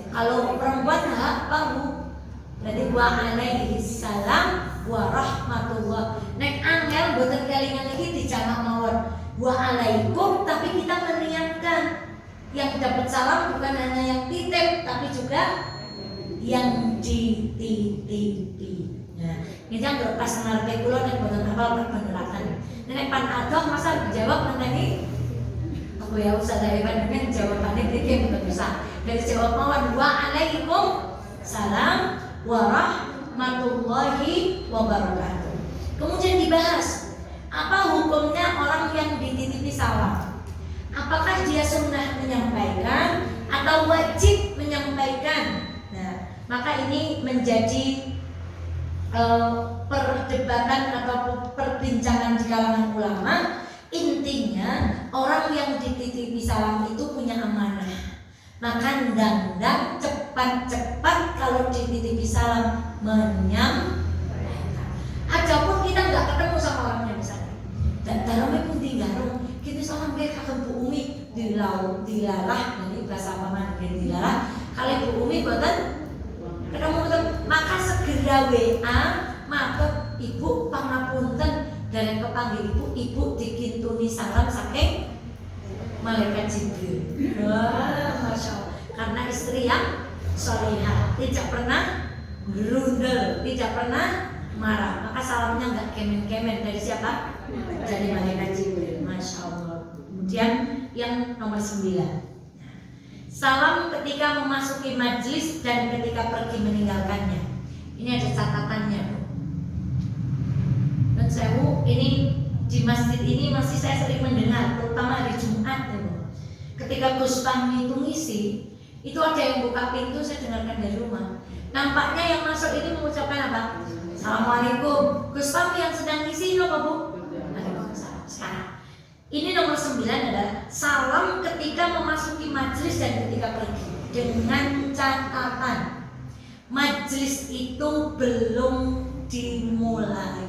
Kalau perempuan apa Bu? Berarti wa alaihissalam warahmatullah. Nek angel boten kelingan lagi dijamak mawon. Waalaikum, tapi kita meniatkan yang dapat salam bukan hanya yang titip tapi juga yang dititipi. Nah, ini yang berpas ngarepe kula nek boten hafal kebenaran. Nek pan adoh masa dijawab nanti aku ya usah dari dengan jawabannya dikit boten bisa. Dari jawab mawon waalaikum salam warahmatullahi wabarakatuh. Kemudian dibahas apa hukumnya orang yang dititipi salam. Apakah dia sunnah menyampaikan atau wajib menyampaikan? Nah, maka ini menjadi perdebatan atau perbincangan di kalangan ulama. Intinya orang yang dititipi salam itu punya amanah. Maka ndang-ndang cepat-cepat kalau dititipi salam menyampaikan. Adapun kita nggak ketemu sama orangnya misalnya, dan dalamnya pun tinggal kita salam kayak kakak Bu Umi dilalah, nanti bahasa paman dilalah. Kalau Bu Umi boten ketemu, maka segera WA, maka Ibu pangapunten dari kepanggil ibu dikintuni salam saking malaikat Jibril. Wah, masya Allah. Karena istri yang solehah, tidak pernah gerundel, tidak pernah marah. Maka salamnya nggak kemen-kemen. Dari siapa? Dari malaikat Jibril. Masya Allah. Kemudian yang nomor 9, salam ketika memasuki majlis dan ketika pergi meninggalkannya. Ini ada catatannya. Dan sewu ini di masjid ini masih saya sering mendengar, terutama hari Jumat itu. Ketika Gus Pami itu ngisi, itu ada yang buka pintu, saya dengarkan dari rumah. Nampaknya yang masuk itu mengucapkan apa? Assalamualaikum. Gus Pami yang sedang ngisi itu apa Bu? Waalaikumsalam. Sekarang ini nomor 9 adalah salam ketika memasuki majlis dan ketika pergi, dengan catatan majlis itu belum dimulai.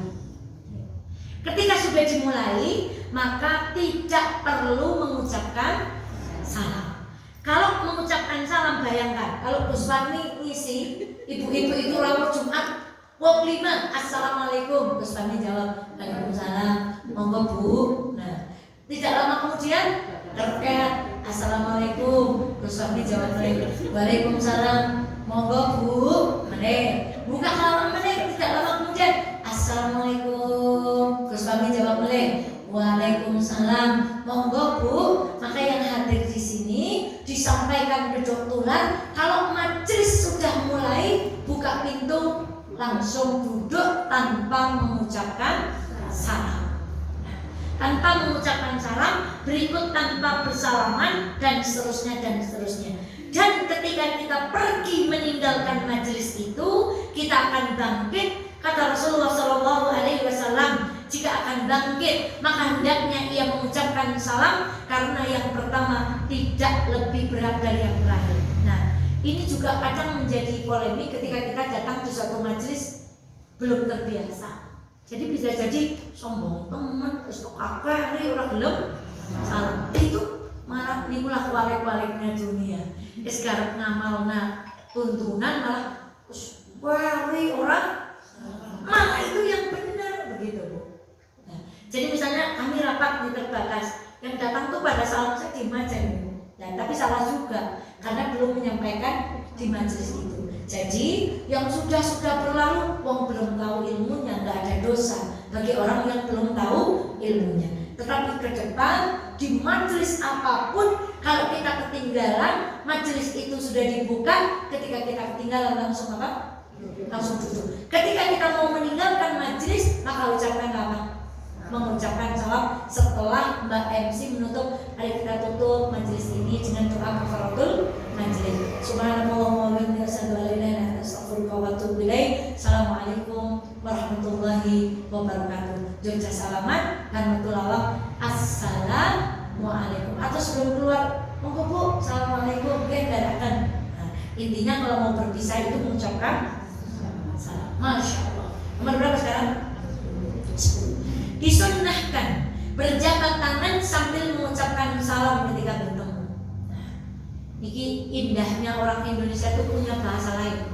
Ketika sudah dimulai, maka tidak perlu mengucapkan salam. Kalau mengucapkan salam, bayangkan kalau Gus Fahmi ngisi, ibu-ibu itu rawat Jumat, wong 5, assalamualaikum, Gus Fahmi jawab, waalaikumsalam, monggo Bu. Nah, tidak lama kemudian terkait, assalamualaikum, Gus Fahmi jawab waalaikumsalam, monggo Bu. Buka halaman meneh, tidak lama kemudian, assalamualaikum, Gus Fahmi jawab waalaikumsalam, monggo Bu. Maka yang hadir di sini disampaikan ke dokteran, kalau majelis sudah mulai, buka pintu, langsung duduk tanpa mengucapkan salam. Tanpa mengucapkan salam, berikut tanpa bersalaman, dan seterusnya dan seterusnya. Dan ketika kita pergi meninggalkan majelis itu, kita akan bangkit. Kata Rasulullah SAW, jika akan bangkit, maka hendaknya ia mengucapkan salam, karena yang pertama tidak lebih berat dari yang terakhir. Nah, ini juga kadang menjadi polemik ketika kita datang di suatu majelis belum terbiasa. Jadi bisa jadi sombong teman, terus kakek ini orang gelap salam. Itu malah nimulah kualik-kualiknya dunia. Sekarang ngamalna tuntunan malah wari orang, malah itu yang benar begitu Bu. Nah, jadi misalnya kami rapat di terbatas, yang datang tuh pada salam saya diem aja Bu. Nah, tapi salah juga karena belum menyampaikan di majelis itu. Jadi yang sudah berlalu, wong belum tahu ilmunya, nggak ada dosa bagi orang yang belum tahu ilmunya. Tetapi ke depan di majelis apapun, kalau kita ketinggalan, majelis itu sudah dibuka, ketika kita ketinggalan langsung apa? Langsung duduk. Ketika kita mau meninggalkan majelis, maka ucapkan apa? Mengucapkan salam setelah Mbak MC menutup. Mari kita tutup majelis ini dengan doa kafaratul majelis. Subhanallah wa bihamdihi, asyhadu an la ilaha illa anta, astaghfiruka wa atubu ilaik. Assalamualaikum warahmatullahi wabarakatuh. Jogja salaman dan mutulawak assalamualaikum. Atau sebelum keluar, monggo Bu, assalamualaikum, dadakan. Nah, intinya kalau mau berpisah itu mengucapkan salam. Masya Allah. Nomor berapa sekarang? Disunnahkan berjabat tangan sambil mengucapkan salam ketika bertemu. Nah, ini indahnya orang Indonesia itu punya bahasa lain.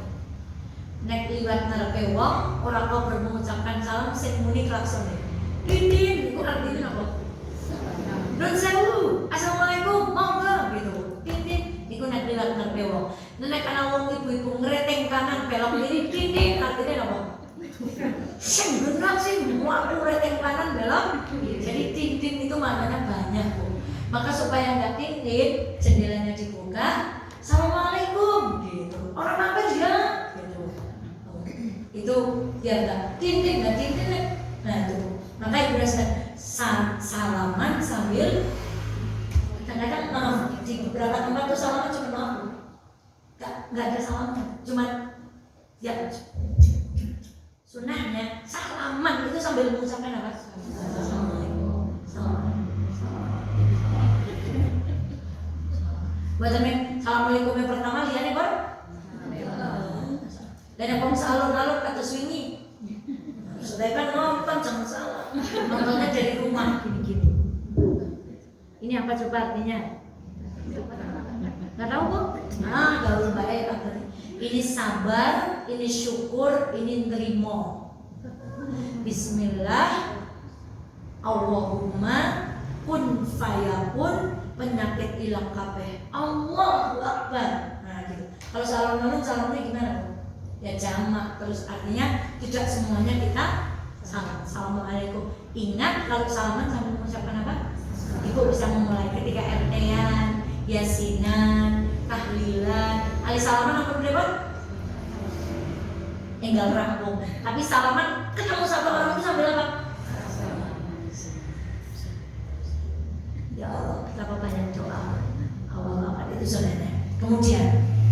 Nek liwat ngarepe wong, ora kok mengucapkan salam sing muni klakson. Dinding, iku artinya apa? Nun sewu, assalamualaikum, monggo gitu. Dinding, iku nek liwat ngarepe wong. Nek ana wong ibu-ibu ngreteng kanan belok kiri, dinding artinya apa? Sing benar sih, mau aku reteng kanan belok. Jadi dinding itu maknanya banyak Bu. Maka supaya nggak dinding, jendelanya dibuka, assalamualaikum gitu. Orang mampir ya gitu. Itu biar nggak dinding. Nah itu. Maka ibu salaman sambil kadang-kadang di beberapa tempat tuh salaman cuma maaf, nggak ada salaman, cuma ya. Sunnahnya salaman itu sambil mengucapkan apa? Assalamualaikum. Buat temen, assalamualaikum yang pertama lihat nih Bor. Dan yang kamu alur-alur kata swingi. Sudah kan nonton jangan salah. Nontonnya dari rumah gini-gini. Ini apa coba artinya? Nggak tahu Bu? Gaul baik artinya. Ini sabar, ini syukur, ini nerimo. Bismillah, Allahumma kun fayakun, penyakit hilang kabeh. Allahu Akbar. Nah gitu. Kalau salamnya gimana Bu? Ya jamak, terus artinya tidak semuanya kita salam. Assalamualaikum. Ingat kalau salaman sambil mengucapkan apa? Ibu bisa memulai ketika RT-an, yasinan, tahlilan, ali salaman apa berdebat? Tinggal rampung. Tapi salaman ketemu satu orang itu sambil apa? Ya Allah, betapa banyak doa. Allah itu sunnahnya. Kemudian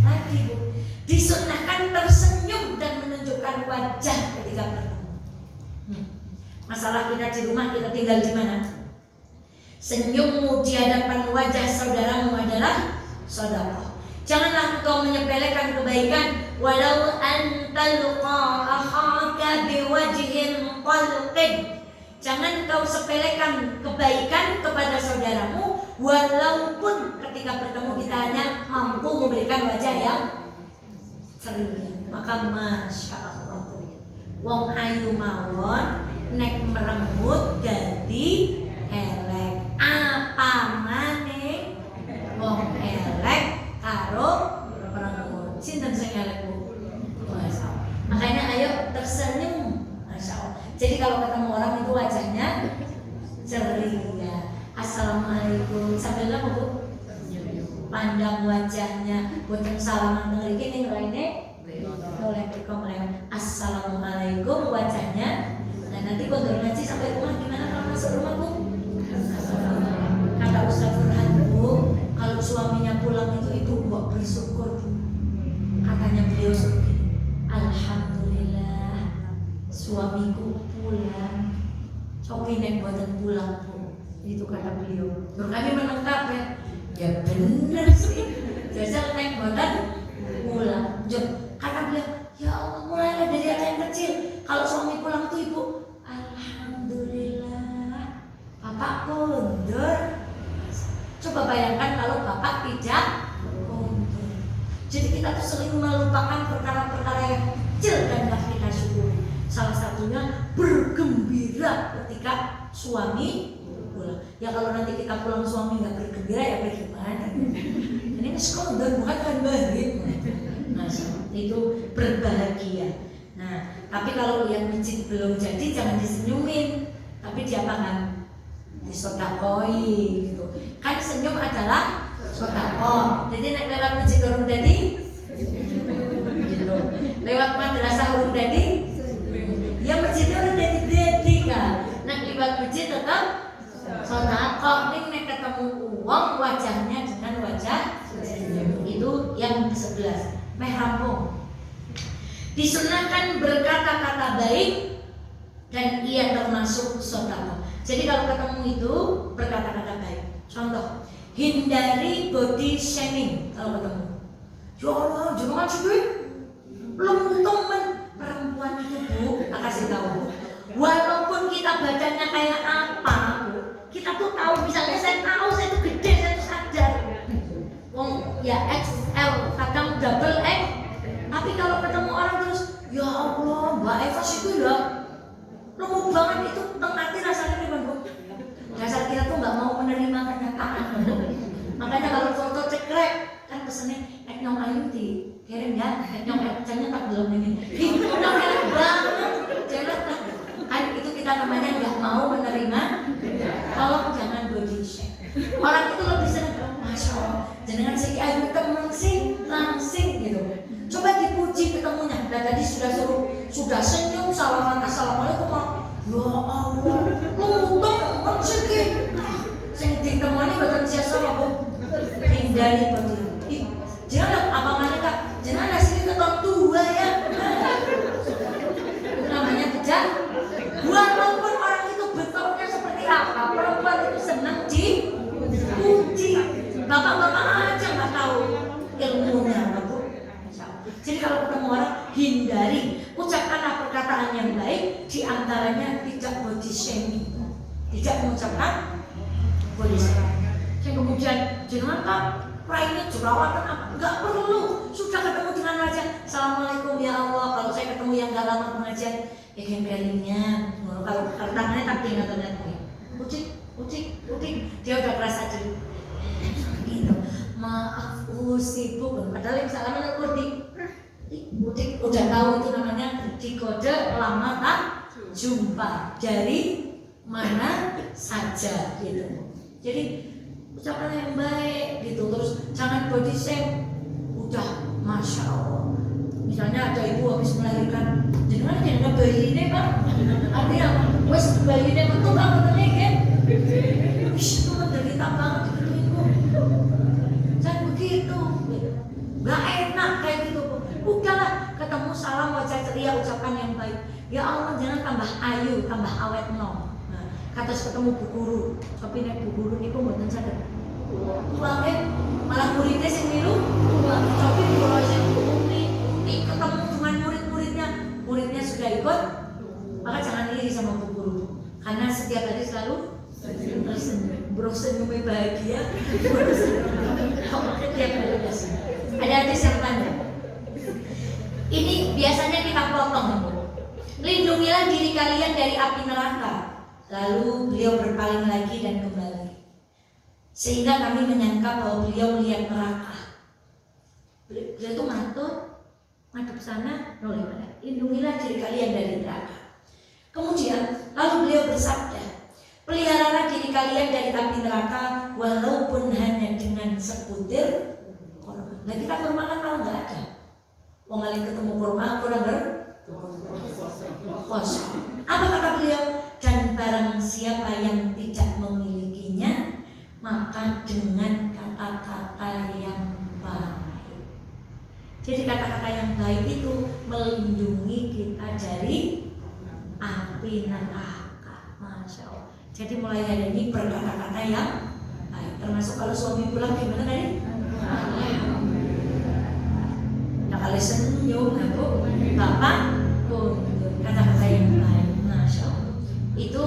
lagi Bu, disunnahkan tersenyum dan menunjukkan wajah ketika bertemu. Masalah kita di rumah, kita tinggal di mana? Senyummu di hadapan wajah saudaramu adalah sedekah. Janganlah engkau menyepelekan kebaikan, walau antalqa akhaka biwajhin talqin. Jangan kau sepelekan kebaikan kepada saudaramu, walaupun ketika bertemu kita hanya mampu memberikan wajah yang ceria. Maka masya Allah, wong ayu mawon nek merenggut ganti elek. Apa maning wong elek karo merenggut. Sinten sing elek Bu? Masya Allah. Makanya ayo tersenyum. Masya Allah. Jadi kalau ketemu orang itu wajahnya ceria. Assalamualaikum. Sambil apa Bu? Pandang wajahnya. Boten salaman teng mriki ning rene. Oleh berkomplain. Assalamualaikum wajahnya. Nah nanti kalau ngaji sampai rumah gimana kalau masuk rumah Bu? Kata Ustaz Burhan Bu, kalau suaminya pulang itu buat bersyukur Bu. Katanya beliau seperti alhamdulillah suamiku pulang. Coki nek buatan pulang Bu. Itu kata beliau. Terus kami menangkap ya bener sih. Jajal nek buatan pulang. Kata beliau, ya Allah mulailah dari yang kecil. Kalau suami pulang tuh Ibu, alhamdulillah Bapak kondur. Coba bayangkan kalau Bapak tidak kondur. Jadi kita tuh sering melupakan perkara-perkara yang kecil dan gak kita syukuri. Salah satunya bergembira ketika suami pulang. Ya kalau nanti kita pulang suami gak bergembira ya bagaimana? Ini kondur bukan kan baik. Nah, itu berbahagia. Nah, tapi kalau lihat masjid belum jadi jangan disenyumin, tapi diapakan? Disodakoi gitu. Kan senyum adalah sodako. Jadi nek lewat masjid urung jadi, gitu. Lewat madrasah urung jadi, ya masjid urung jadi kan. Nek lewat masjid tetap sodako. Nek ketemu uang wajahnya dengan wajah senyum. Itu yang ke-11. Meh rampung. Disunahkan berkata-kata baik dan ia termasuk sedekah. Jadi kalau ketemu itu berkata-kata baik. Contoh, hindari body shaming kalau ketemu. Ya Allah, jangan cuy. Lentung perempuan itu Bu, tak kasih tahu. Walaupun kita badannya kayak apa, Bu, kita tuh tahu. Misalnya saya tahu saya tuh gede, saya tuh sadar. Wong ya XL, kadang double X. Tapi kalau ketemu orang terus, ya Allah, Mbak Eva itu ya lembut banget, itu tengati rasanya gimana Bu? Dasar kita tuh nggak mau menerima kenyataan. Makanya kalau foto cekrek kan pesennya nyong ayu di kirim ya, nyong kerjanya tak belum ini. Itu udah enak banget, jelas lah. Kan itu kita namanya nggak mau menerima. Tolong jangan body shame. Orang itu lebih senang, masya Allah, jangan segi ayu langsing gitu. Coba dipuji ketemunya. Dan tadi sudah senyum, salaman assalamualaikum. Ya Allah, untung segi. Sing ditemani boten siasa Bu. Hindari betul. Jangan apa mana Kak? Jangan sini keton tua ya. Itu namanya bejat. Walaupun orang itu bentuknya seperti apa, perempuan itu senang dipuji. Bapak-bapak aja nggak tahu ilmunya Bu. Jadi kalau ketemu orang hindari, ucapkanlah perkataan yang baik, diantaranya tidak body shaming, tidak mengucapkan body shaming. Yang kemudian jangan Pak, raine jerawatan apa? Enggak perlu. Sudah ketemu dengan wajah, assalamualaikum ya Allah. Kalau saya ketemu yang nggak lama pengajian, ya gembelingnya. Kalau tangannya tak tinggal ternyata. Ucik, dia udah kerasa jadi. Gitu. Maaf, sibuk. Padahal yang salaman Udik udah tahu itu namanya dikode lama tak jumpa dari mana saja gitu. Jadi ucapan yang baik gitu, terus jangan body shame. Udah masya Allah. Misalnya ada ibu habis melahirkan, jangan bayi ini Pak. Artinya wes bayi ini betul Pak katanya kan? Itu menderita banget gitu ibu. Saya begitu, nggak enak kayak gitu. Udahlah, ketemu salam wajah ceria, ucapan yang baik. Ya Allah, jangan tambah ayu, tambah awet no. Nah, kata ketemu Bu Guru, tapi nek Bu Guru niku mboten sadar. Tuange malah muridnya sing milu, tapi kalau sing unik ketemu dengan murid-muridnya sudah ikut, maka jangan iri sama Bu Guru. Karena setiap hari selalu tersenyum. Bro senyumnya bahagia. Setiap hari tersenyum. Ada hadis yang panjang. Ini biasanya kita potong. Lindungilah diri kalian dari api neraka. Lalu beliau berpaling lagi dan kembali. Sehingga kami menyangka bahwa beliau melihat neraka. Beliau itu madep sana, noleh mana. Lindungilah diri kalian dari neraka. Kemudian lalu beliau bersabda, peliharalah diri kalian dari api neraka walaupun hanya dengan sebutir kurma. Nah kita kurma kan kalau nggak ada, mau ngalih ketemu kurma kurang kosong. Apa kata beliau? Dan barang siapa yang tidak memilikinya, maka dengan kata-kata yang baik. Jadi kata-kata yang baik itu melindungi kita dari api neraka. Masya Allah. Jadi mulai hari ini berkata-kata yang baik. Termasuk kalau suami pulang gimana tadi? Ya kalau senyum, ya Bu, Bapak pun kata-kata yang baik. Masya Allah. Itu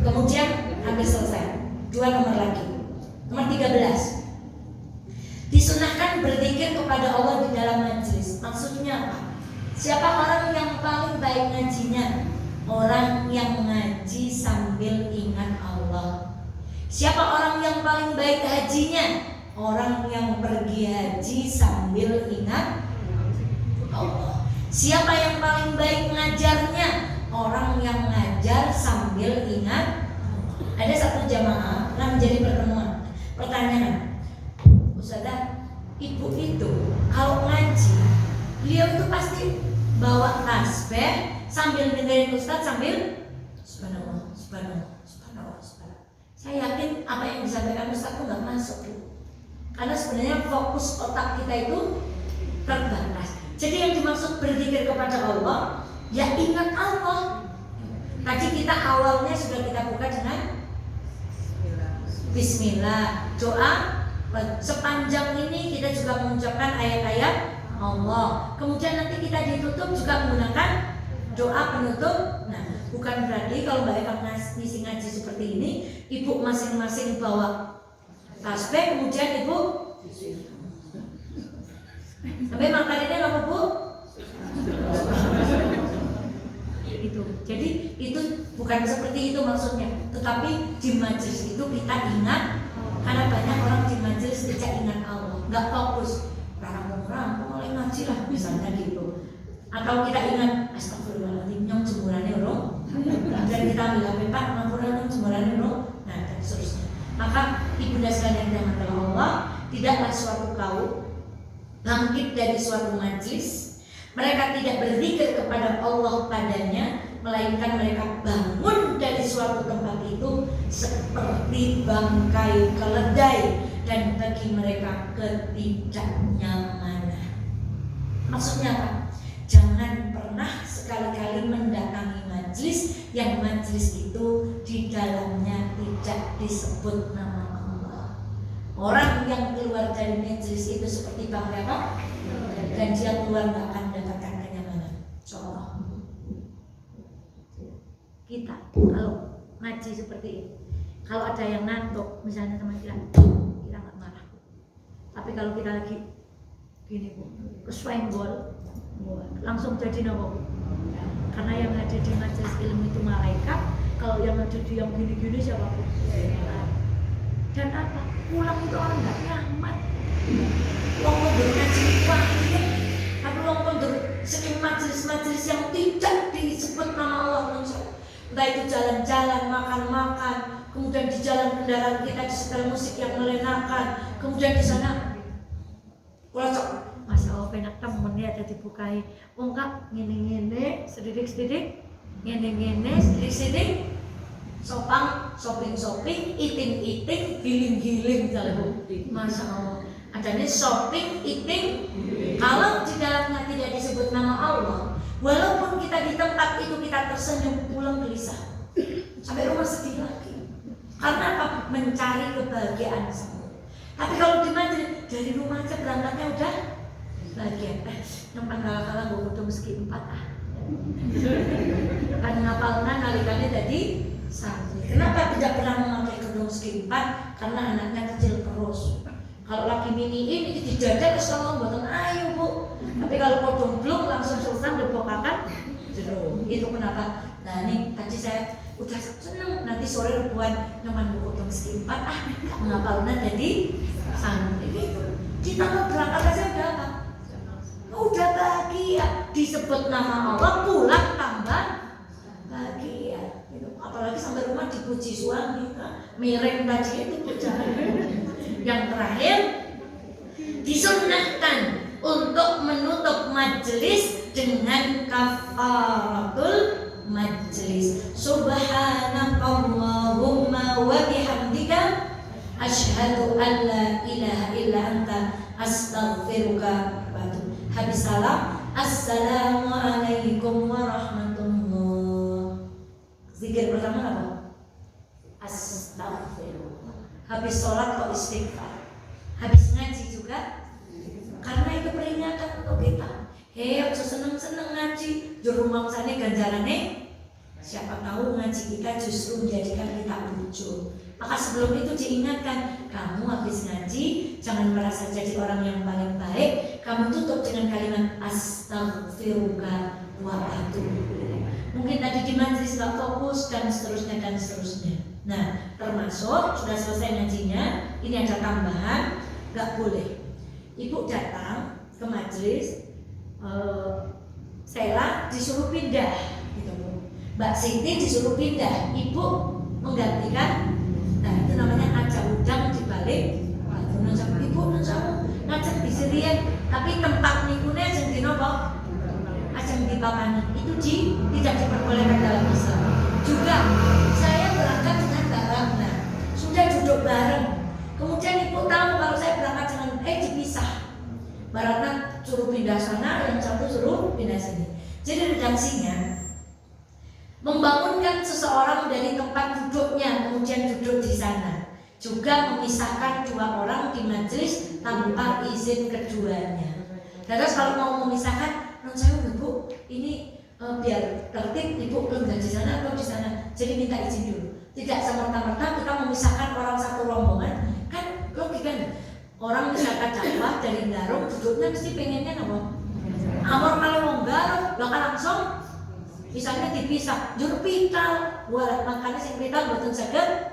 kemudian hampir selesai. 2 nomor lagi. Nomor 13. Disunahkan berzikir kepada Allah di dalam majelis. Maksudnya apa? Siapa orang yang paling baik ngajinya? Orang yang ngaji sambil ingat Allah. Siapa orang yang paling baik hajinya? Orang yang pergi haji sambil ingat Allah. Siapa yang paling baik ngajarnya? Orang yang ngajar sambil ingat. Ada satu jamaah pernah menjadi pertemuan. Pertanyaan, Ustazah, ibu itu kalau ngaji, beliau itu pasti bawa tasbih sambil dengerin Ustaz sambil subhanallah, subhanallah, subhanallah, subhanallah. Saya yakin apa yang disampaikan Ustaz itu nggak masuk, Bu. Karena sebenarnya fokus otak kita itu terbatas. Jadi yang dimaksud berzikir kepada Allah, ya ingat Allah. Tadi kita awalnya sudah kita buka dengan Bismillah, doa. Sepanjang ini kita juga mengucapkan ayat-ayat Allah. Kemudian nanti kita ditutup juga menggunakan doa penutup. Nah, bukan berarti kalau Mbak Eva ngisi ngaji seperti ini, ibu masing-masing bawa tasbih, kemudian ibu sampai makanannya apa Bu? Itu. Jadi itu bukan seperti itu maksudnya. Tetapi di majelis itu kita ingat, karena banyak orang di majelis tidak ingat Allah, nggak fokus. Rampung oleh ngaji lah misalnya gitu. Atau kita ingat astagfirullahaladzim nyong jemurannya urung, dan kita ambil HP Pak ngampura nyong jemurannya urung. Nah dan seterusnya. Maka ibunda sekalian yang dirahmati Allah, tidaklah suatu kaum bangkit dari suatu majlis, mereka tidak berzikir kepada Allah padanya, melainkan mereka bangun dari suatu tempat itu seperti bangkai keledai, dan bagi mereka ketidaknyamanan. Maksudnya apa? Jangan pernah sekali-kali mendatangi majlis yang majlis itu di dalamnya tidak disebut nama Allah. Orang yang keluar dari majlis itu seperti bangkai apa? Dan dia keluar gak akan mendapatkan kenyamanan. Contoh, kita kalau ngaji seperti ini, kalau ada yang ngantuk misalnya sama kita nggak marah. Tapi kalau kita lagi gini Bu, kesenggol, langsung jadi nopo. Karena yang ada di majelis ilmu itu malaikat, kalau yang ada di yang gini-gini siapa Bu? Dan apa? Pulang itu orang nggak nyaman. Wong mundur ngaji pahit, tapi wong mundur sering majelis-majelis yang tidak disebut nama Allah. Entah itu jalan-jalan, makan-makan, kemudian di jalan kendaraan kita disetel musik yang melenakan, kemudian di sana kulacok, Masya Allah penak temennya ada dibukai, ungkap ngene-ngene, sedidik-sedidik, ngene-ngene, sedidik-sedidik, sopang, shopping-shopping, eating-eating, giling-giling, Masya Allah. Adanya shopping, eating, kalau di dalamnya tidak disebut nama Allah, walaupun kita di tempat itu kita tersenyum, pulang gelisah, sampai rumah sedih lagi. Karena apa? Mencari kebahagiaan semua. Tapi kalau di majelis dari rumah aja berangkatnya udah bahagia. Yang pangkal-kala gue kudu meski 4 kan ngapalna kali-kali tadi santri. Kenapa tidak pernah memakai kerudung segi 4? Karena anaknya kecil terus. Kalau lagi mini ini dijajal sama mboten ayo Bu. Tapi kalau podong blong langsung sultan debokakan jeruk. Itu kenapa? Nah ini tadi saya udah seneng nanti sore rebuan nyaman buku podong segi 4 ngapalna jadi santri gitu. Kita mau berangkat aja udah apa? Udah bahagia, disebut nama Allah pulang tambah bahagia gitu. Apalagi sampai rumah dipuji suami miring tadi itu berjalan. Yang terakhir disunahkan untuk menutup majelis dengan kafaratul majelis. Subhanakallahumma wa bihamdika asyhadu an la ilaha illa anta astaghfiruka wa atubu. Habis salam, assalamualaikum warahmatullah. Zikir pertama apa? Astaghfirullah. Habis sholat kok istighfar. Habis ngaji juga, karena itu peringatan untuk kita. Hei, seneng-seneng ngaji, juru mangsane ganjarane. Siapa tahu ngaji kita justru menjadikan kita muncul. Maka sebelum itu diingatkan, kamu habis ngaji jangan merasa jadi orang yang paling baik. Kamu tutup dengan kalimat astaghfirullah wa atubu. Mungkin tadi di majelis gak fokus dan seterusnya dan seterusnya. Nah, termasuk sudah selesai ngajinya, ini ada tambahan, gak boleh ibu datang ke majelis, Sela disuruh pindah, gitu Bu. Mbak Siti disuruh pindah, ibu menggantikan. Nah, itu namanya aja udang dibalik. Ibu ngajak di Sirian, tapi tempat nikune yang di nopo, ajeng di papan itu tidak diperbolehkan dalam Islam. Juga saya berangkat dengan barang, nah sudah duduk bareng. Kemudian ibu tahu kalau saya berangkat dengan dipisah. Barangnya suruh pindah sana, yang satu suruh pindah sini. Jadi redaksinya membangunkan seseorang dari tempat duduknya, kemudian duduk di sana. Juga memisahkan dua orang di majelis tanpa izin keduanya. Terus kalau mau memisahkan, non saya Bu, ini biar tertib, ibu kerja di sana atau di sana, jadi minta izin dulu. Tidak semerta-merta kita memisahkan orang satu rombongan, kan logika. Orang misalkan dakwah dari Garung, duduknya mesti pengennya apa? Amor kalau mau Garung, bakal langsung misalnya dipisah, juru pital, buat makanya sing pital boten saged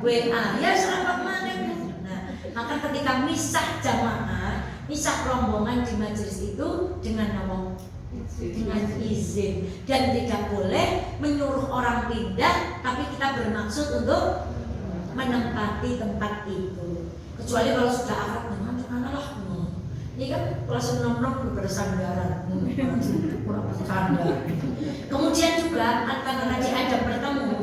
WA, ya selamat mana. Nah, maka ketika misah jamaah, misah rombongan di majelis itu dengan apa? Dengan izin, dan tidak boleh menyuruh orang pindah tapi kita bermaksud untuk menempati tempat itu, kecuali kalau sudah akrab dengan lah. Ini kan kelas 6 bersandaran, kurang bercanda. Kemudian juga antara tadi ada bertemu,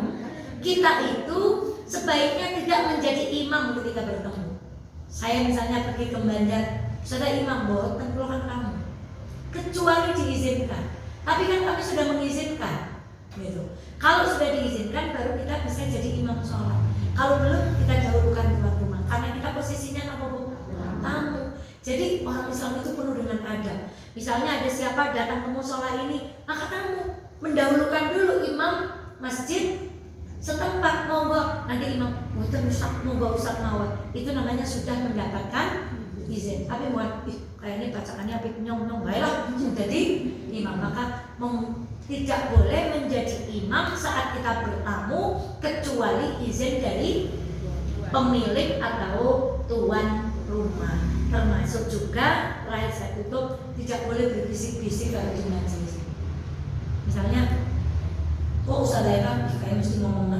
kita itu sebaiknya tidak menjadi imam ketika bertemu. Saya misalnya pergi ke Bandar, sudah imam boten keluhan kamu, kecuali diizinkan. Tapi kan kami sudah mengizinkan, gitu. Kalau sudah diizinkan baru kita bisa jadi imam sholat. Kalau belum kita dahulukan tuan rumah, karena kita posisinya apa Bu? Tamu. Jadi orang Islam itu penuh dengan adab. Misalnya ada siapa datang ke musola ini, maka tamu mendahulukan dulu imam masjid setempat, monggo nanti imam monggo Ustaz mawon. Itu namanya sudah mendapatkan izin. Tapi mohon kayaknya bacaannya apik nyong-nyong baiklah jadi imam. Maka tidak boleh menjadi imam saat kita bertamu kecuali izin dari pemilik atau tuan rumah. Termasuk juga lain saya tutup, tidak boleh berbisik-bisik kalau di majelis. Misalnya, kok Ustaz Eka kayak mesti ngomong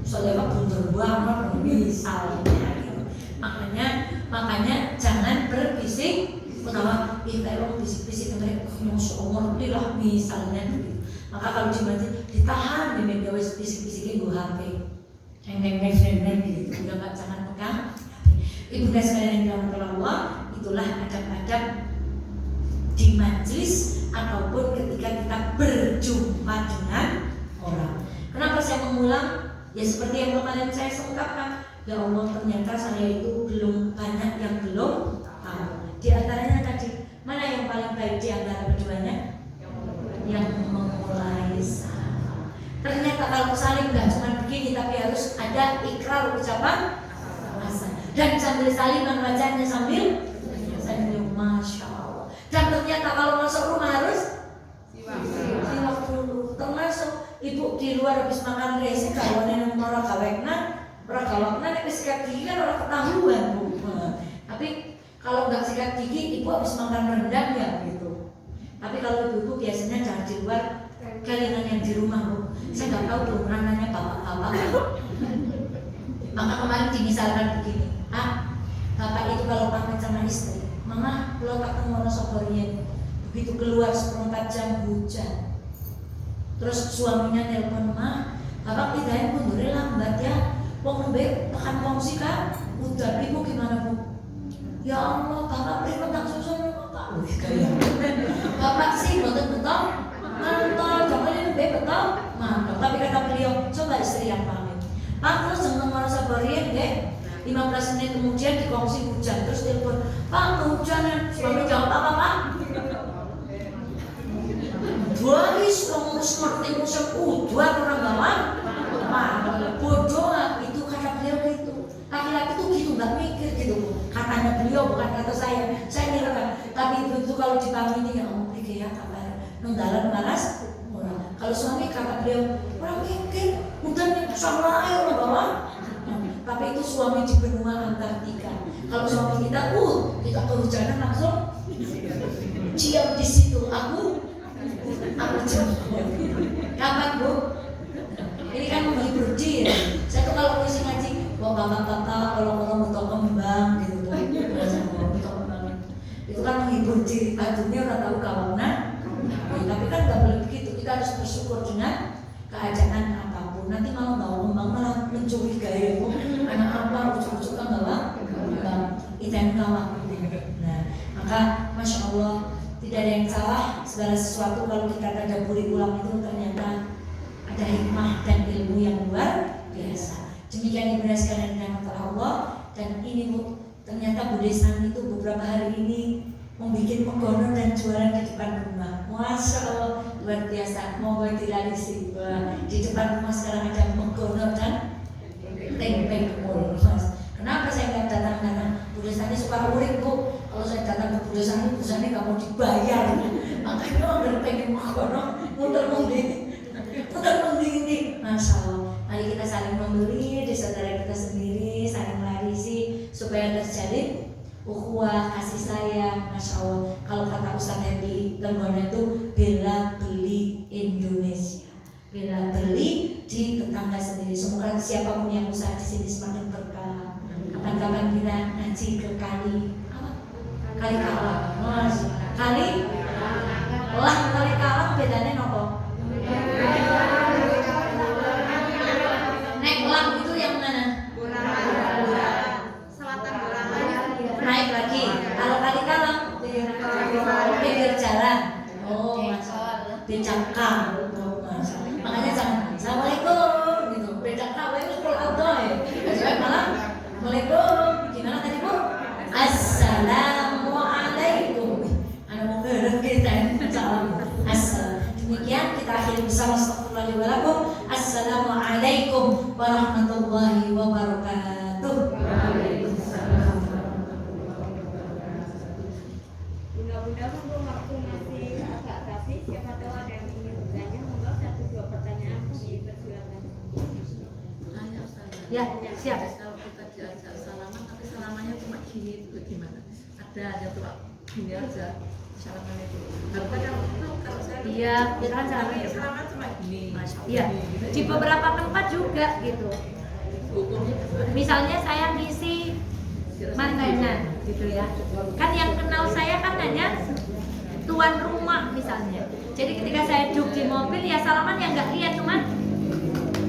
Ustaz Eka bundur banget misalnya gitu. Makanya jangan berbisik. Pertama, kayak orang bisik-bisik kayak Masya Allah lah misalnya gitu. Maka kalau di majelis ditahan di meja bisik-bisikin gue HP. Neng gitu. Udah nggak, jangan pegang. Ibu dan sekalian yang dirahmati Allah, itulah adab-adab di majelis ataupun ketika kita berjumpa dengan orang. Kenapa saya mengulang? Ya seperti yang kemarin saya ungkapkan, ya Allah ternyata saya itu belum banyak yang belum tahu. Di antaranya tadi, mana yang paling baik di antara keduanya? Yang memulai salam. Ternyata kalau saling nggak cuma begini, tapi harus ada ikrar ucapan puasa. Dan sambil saliman wajahnya sambil senyum, masya Allah. Dan ternyata kalau masuk rumah harus siwak dulu. Termasuk ibu di luar habis makan resi kawan yang orang gawekna nek sikat gigi kan orang ketahuan bu. Tapi kalau nggak sikat gigi ibu habis makan rendang ya gitu. Tapi kalau ibu biasanya jangan di luar, kalian yang di rumah bu. Saya nggak tahu tuh rananya bapak-bapak. Maka kemarin dimisalkan begini, bapak itu kalau pamit sama istri, mama kalau tak ketemu sobornya, begitu keluar 1/4 jam hujan. Terus suaminya telepon, mah bapak tidak mundurnya lambat ya, wong nembe tekan kongsi kan, udah ibu gimana bu? Ya Allah, bapak pripun tak susun bapak. Bapak sih betul-betul mantap, jangan nembe betul mantap. Tapi kata beliau, coba istri yang pamit. Pak terus jangan nomor sabarian deh. 15 menit kemudian dikongsi hujan, terus telepon, Pak kehujanan, suami jawab apa Pak? Baris ngomong seperti musim udah orang bawah, bodoh itu kata beliau gitu. Laki-laki itu gitu nggak mikir gitu, katanya beliau bukan kata saya kira kan. Tapi itu kalau dipamiti ya om pikir ya kabar, nunggalan malas. Kalau suami kata beliau orang mikir, udah nih sama air orang bawah. Tapi itu suami di benua Antartika. Kalau suami kita, kita kehujanan langsung ciam di situ. Aku ciam. Kapan bu? Ini kan menghibur dia. Saya tuh kalau ngisi ngaji, bapak-bapak kalau mau kembang gitu, itu kan menghibur diri. Akhirnya orang tahu kawanan. Tapi kan nggak boleh begitu. Kita harus bersyukur dengan keadaan apapun. Nanti malah bawa kembang malah mencurigai. Anak apa ucuk-ucuk kan bawa kembang ikan kawah. Nah, maka masya Allah tidak ada yang salah. Segala sesuatu kalau kita tadabburi ulang itu ternyata ada hikmah dan ilmu yang luar biasa. Demikian Ibu sekalian yang dirahmati Allah. Dan ini bu, ternyata Bu Desan itu beberapa hari ini membuat pegono dan jualan di depan rumah. Masya Allah luar biasa. Mau dilarisi di depan rumah sekarang ada pegono dan tempe kemul. Kenapa saya nggak datang-datang? Bu Desan ini suka urik bu. Kalau saya datang ke Bu Desan ini nggak mau dibayar. Makanya orang pengen pegono muter-muter ini. Masya Allah. Mari kita saling membeli di saudara kita sendiri, saling melarisi supaya terjalin ukhuwah, kasih sayang. Masya Allah. Kalau kata Ustaz Hendy Tenggono itu bela beli Indonesia, bela beli di tetangga sendiri. Semoga siapapun yang usaha di sini semakin berkah. Kapan-kapan kita ngaji ke kali Kalang, kali Kalang bedanya nopo? Naik lang itu yang mana? Selatan Bolang. Naik lagi. Kalau kali Kalang pinggir jalan. Oh, becakang. Makanya jangan assalamualaikum gitu. Becakang itu kalau auto ya. Jadi malah Assalamualaikum. Gimana tadi bu? Assalamualaikum. Anda mau ngerti kita salam. Demikian kita akhiri bersama astagfirullahaladzim. Assalamualaikum warahmatullahi wabarakatuh. Bunda-bunda mumpung waktu masih agak kasih, siapa tahu ada yang ingin bertanya, monggo 1-2 pertanyaan dipersilakan. Ya, siap. Kalau kita diajak salaman, tapi salamannya cuma gini itu bagaimana? Ada aja tuh gini aja salaman itu. Harusnya kalau saya Iya, kita kan salaman cuma gini. Iya, di beberapa tempat juga gitu. Hukumnya Misalnya saya ngisi makanan gitu ya. Kan yang kenal saya kan hanya tuan rumah misalnya. Jadi ketika saya duduk di mobil ya salaman yang nggak lihat cuman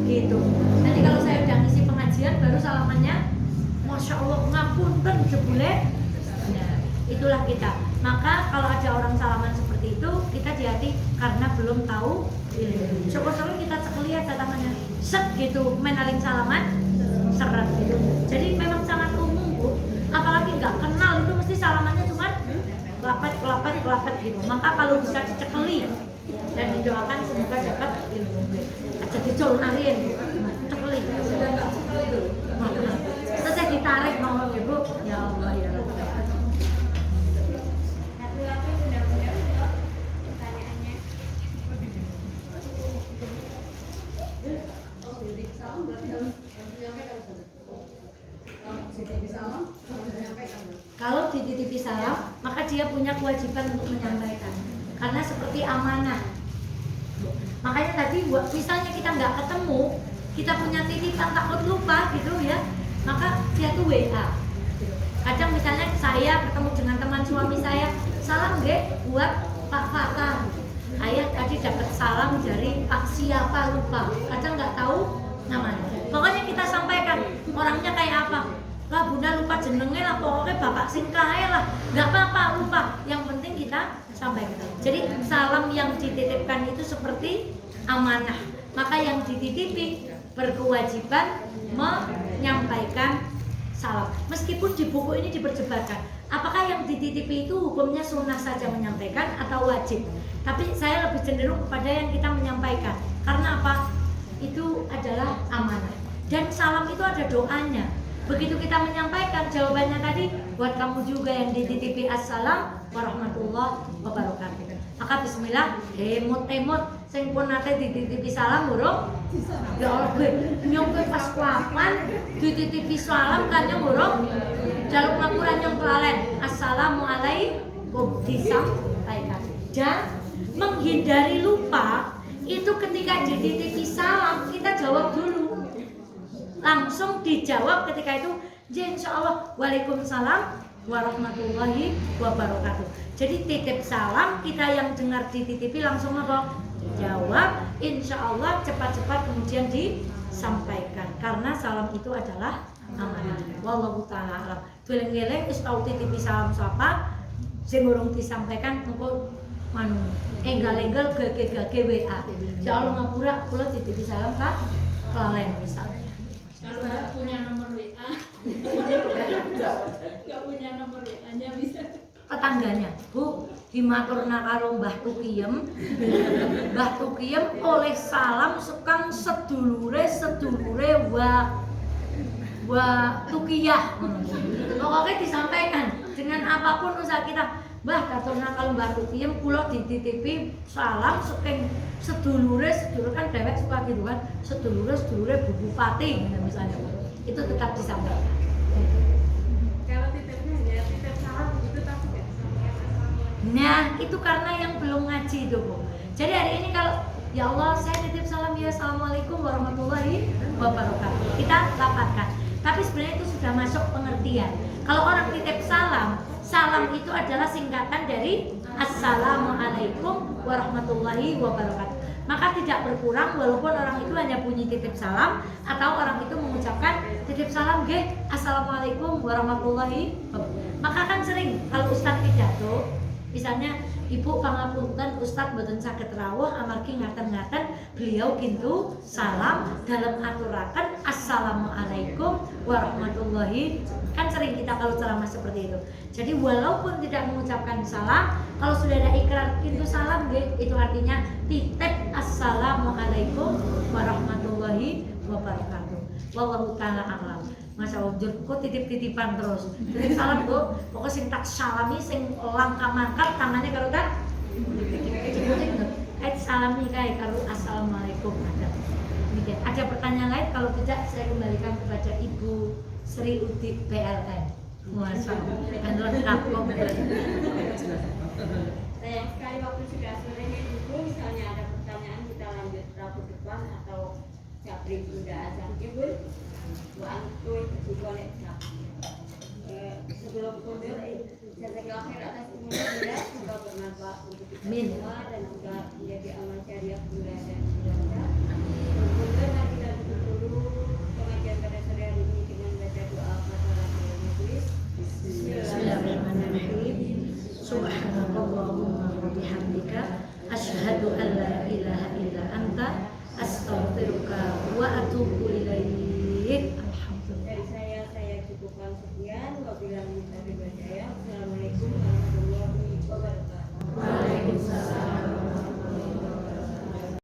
gitu. Nanti kalau saya udah ngisi pengajian baru salamannya, masya Allah ngapunten jebule. Nah, itulah kita. Maka kalau ada orang salaman seperti itu kita hati karena belum tahu ilmu. Syukur-syukur kita sekelihat tangannya set gitu, main aling salaman seret gitu. Jadi memang sangat umum bu. Apalagi nggak kenal itu mesti salamannya cuma kelapet gitu. Maka kalau bisa dicekeli dan didoakan semoga dapat ilmu. Jadi colnarin cekeli kewajiban untuk menyampaikan. Karena seperti amanah. Makanya tadi misalnya kita nggak ketemu, kita punya titipan takut lupa gitu ya, maka dia tuh WA. Kadang misalnya saya ketemu dengan teman suami saya, salam nggih buat Pak Fatah. Ayah tadi dapat salam dari Pak siapa lupa, kadang nggak tahu namanya. Pokoknya kita sampaikan orangnya kayak apa. Lah bunda lupa jenenge lah, pokoknya bapak sing kae lah, nggak apa-apa lupa. Yang penting kita sampaikan. Jadi salam yang dititipkan itu seperti amanah. Maka yang dititipi berkewajiban menyampaikan salam. Meskipun di buku ini diperdebatkan, apakah yang dititipi itu hukumnya sunnah saja menyampaikan atau wajib? Tapi saya lebih cenderung kepada yang kita menyampaikan. Karena apa? Itu adalah amanah. Dan salam itu ada doanya. Begitu kita menyampaikan jawabannya tadi, buat kamu juga yang dititipi assalam warahmatullahi wabarakatuh. Maka bismillah, emot sing pun nate dititipi salam burung. Ya Allah gue nyong pas kuapan dititipi salam kan nyong burung. Jaluk ngapuran nyong kelalen. Assalamualaikum disampaikan. Dan menghindari lupa itu ketika dititipi salam kita jawab dulu. Langsung dijawab ketika itu, insya Allah waalaikumsalam warahmatullahi wabarakatuh. Jadi titip salam, kita yang dengar dititipi langsung apa? Jawab, insya Allah cepat-cepat kemudian disampaikan. Karena salam itu adalah amanah. Wallahu ta'ala alam. Geleng-geleng wis tau titipi salam sapa, sing urung disampaikan engko manu enggal-enggal gage WA. Ya Allah ngapura kula titipi salam Kak kelalen misalnya. Kalau nggak punya nomor WA, nggak punya nomor WA-nya bisa. Tetangganya, Bu, dimaturna karo Mbah Tukiyem. Mbah Tukiyem oleh salam sekang sedulure wa Tukiyah. Pokoknya disampaikan dengan apapun usaha kita. Mbah katurna kalau Mbah Tukiyem kula dititipi salam saking sedulure kan dewek suka gitu kan, sedulure Bu Bupati misalnya. Itu tetap disampaikan. Kalau titipnya ya titip salam begitu tapi nggak disampaikan assalamualaikum. Nah, itu karena yang belum ngaji itu, Bu. Jadi hari ini kalau ya Allah saya titip salam ya, assalamualaikum warahmatullahi wabarakatuh. Kita lapatkan. Tapi sebenarnya itu sudah masuk pengertian. Kalau orang titip salam, salam itu adalah singkatan dari assalamualaikum warahmatullahi wabarakatuh. Maka tidak berkurang walaupun orang itu hanya bunyi titip salam atau orang itu mengucapkan titip salam nggih assalamualaikum warahmatullahi wabarakatuh. Maka kan sering kalau Ustadz pidato, misalnya Ibu pangapunten Ustadz boten saged rawuh amargi ngaten-ngaten beliau kintu salam dalam aturaken assalamualaikum warahmatullahi. Kan sering kita kalau ceramah seperti itu. Jadi walaupun tidak mengucapkan salam, kalau sudah ada ikrar kintu salam itu artinya titip assalamualaikum warahmatullahi wabarakatuh. Wallahu ta'ala a'lam. Masya Allah, kok titip-titipan terus. Titip salam Bu, pokoknya sing tak salami, sing langkah mangkat tangannya karo tak salami kayak karo assalamualaikum. Ada pertanyaan lain? Kalau tidak saya kembalikan kepada Ibu Sri Udik PLN. Masya Allah, kan lengkap komplit. Sayang sekali waktu sudah sore Ibu, misalnya ada pertanyaan kita lanjut rabu depan atau Japri Bunda Azam Ibu. Sebelum mundur, jazakallahu atas semuanya semoga bermanfaat untuk kita semua dan juga menjadi amal jariah Bunda dan Bunda. Kemudian kita tutup dulu pengajian pada sore hari ini dengan baca doa Fatihah majelis. Bismillahirrahmanirrahim. Subhanallahumma wa bihamdika asyhadu an la ilaha illa anta astaghfiruka wa atubu ilaik. Dari saya cukupkan sekian. Wabillahi taufiq wal hidayah.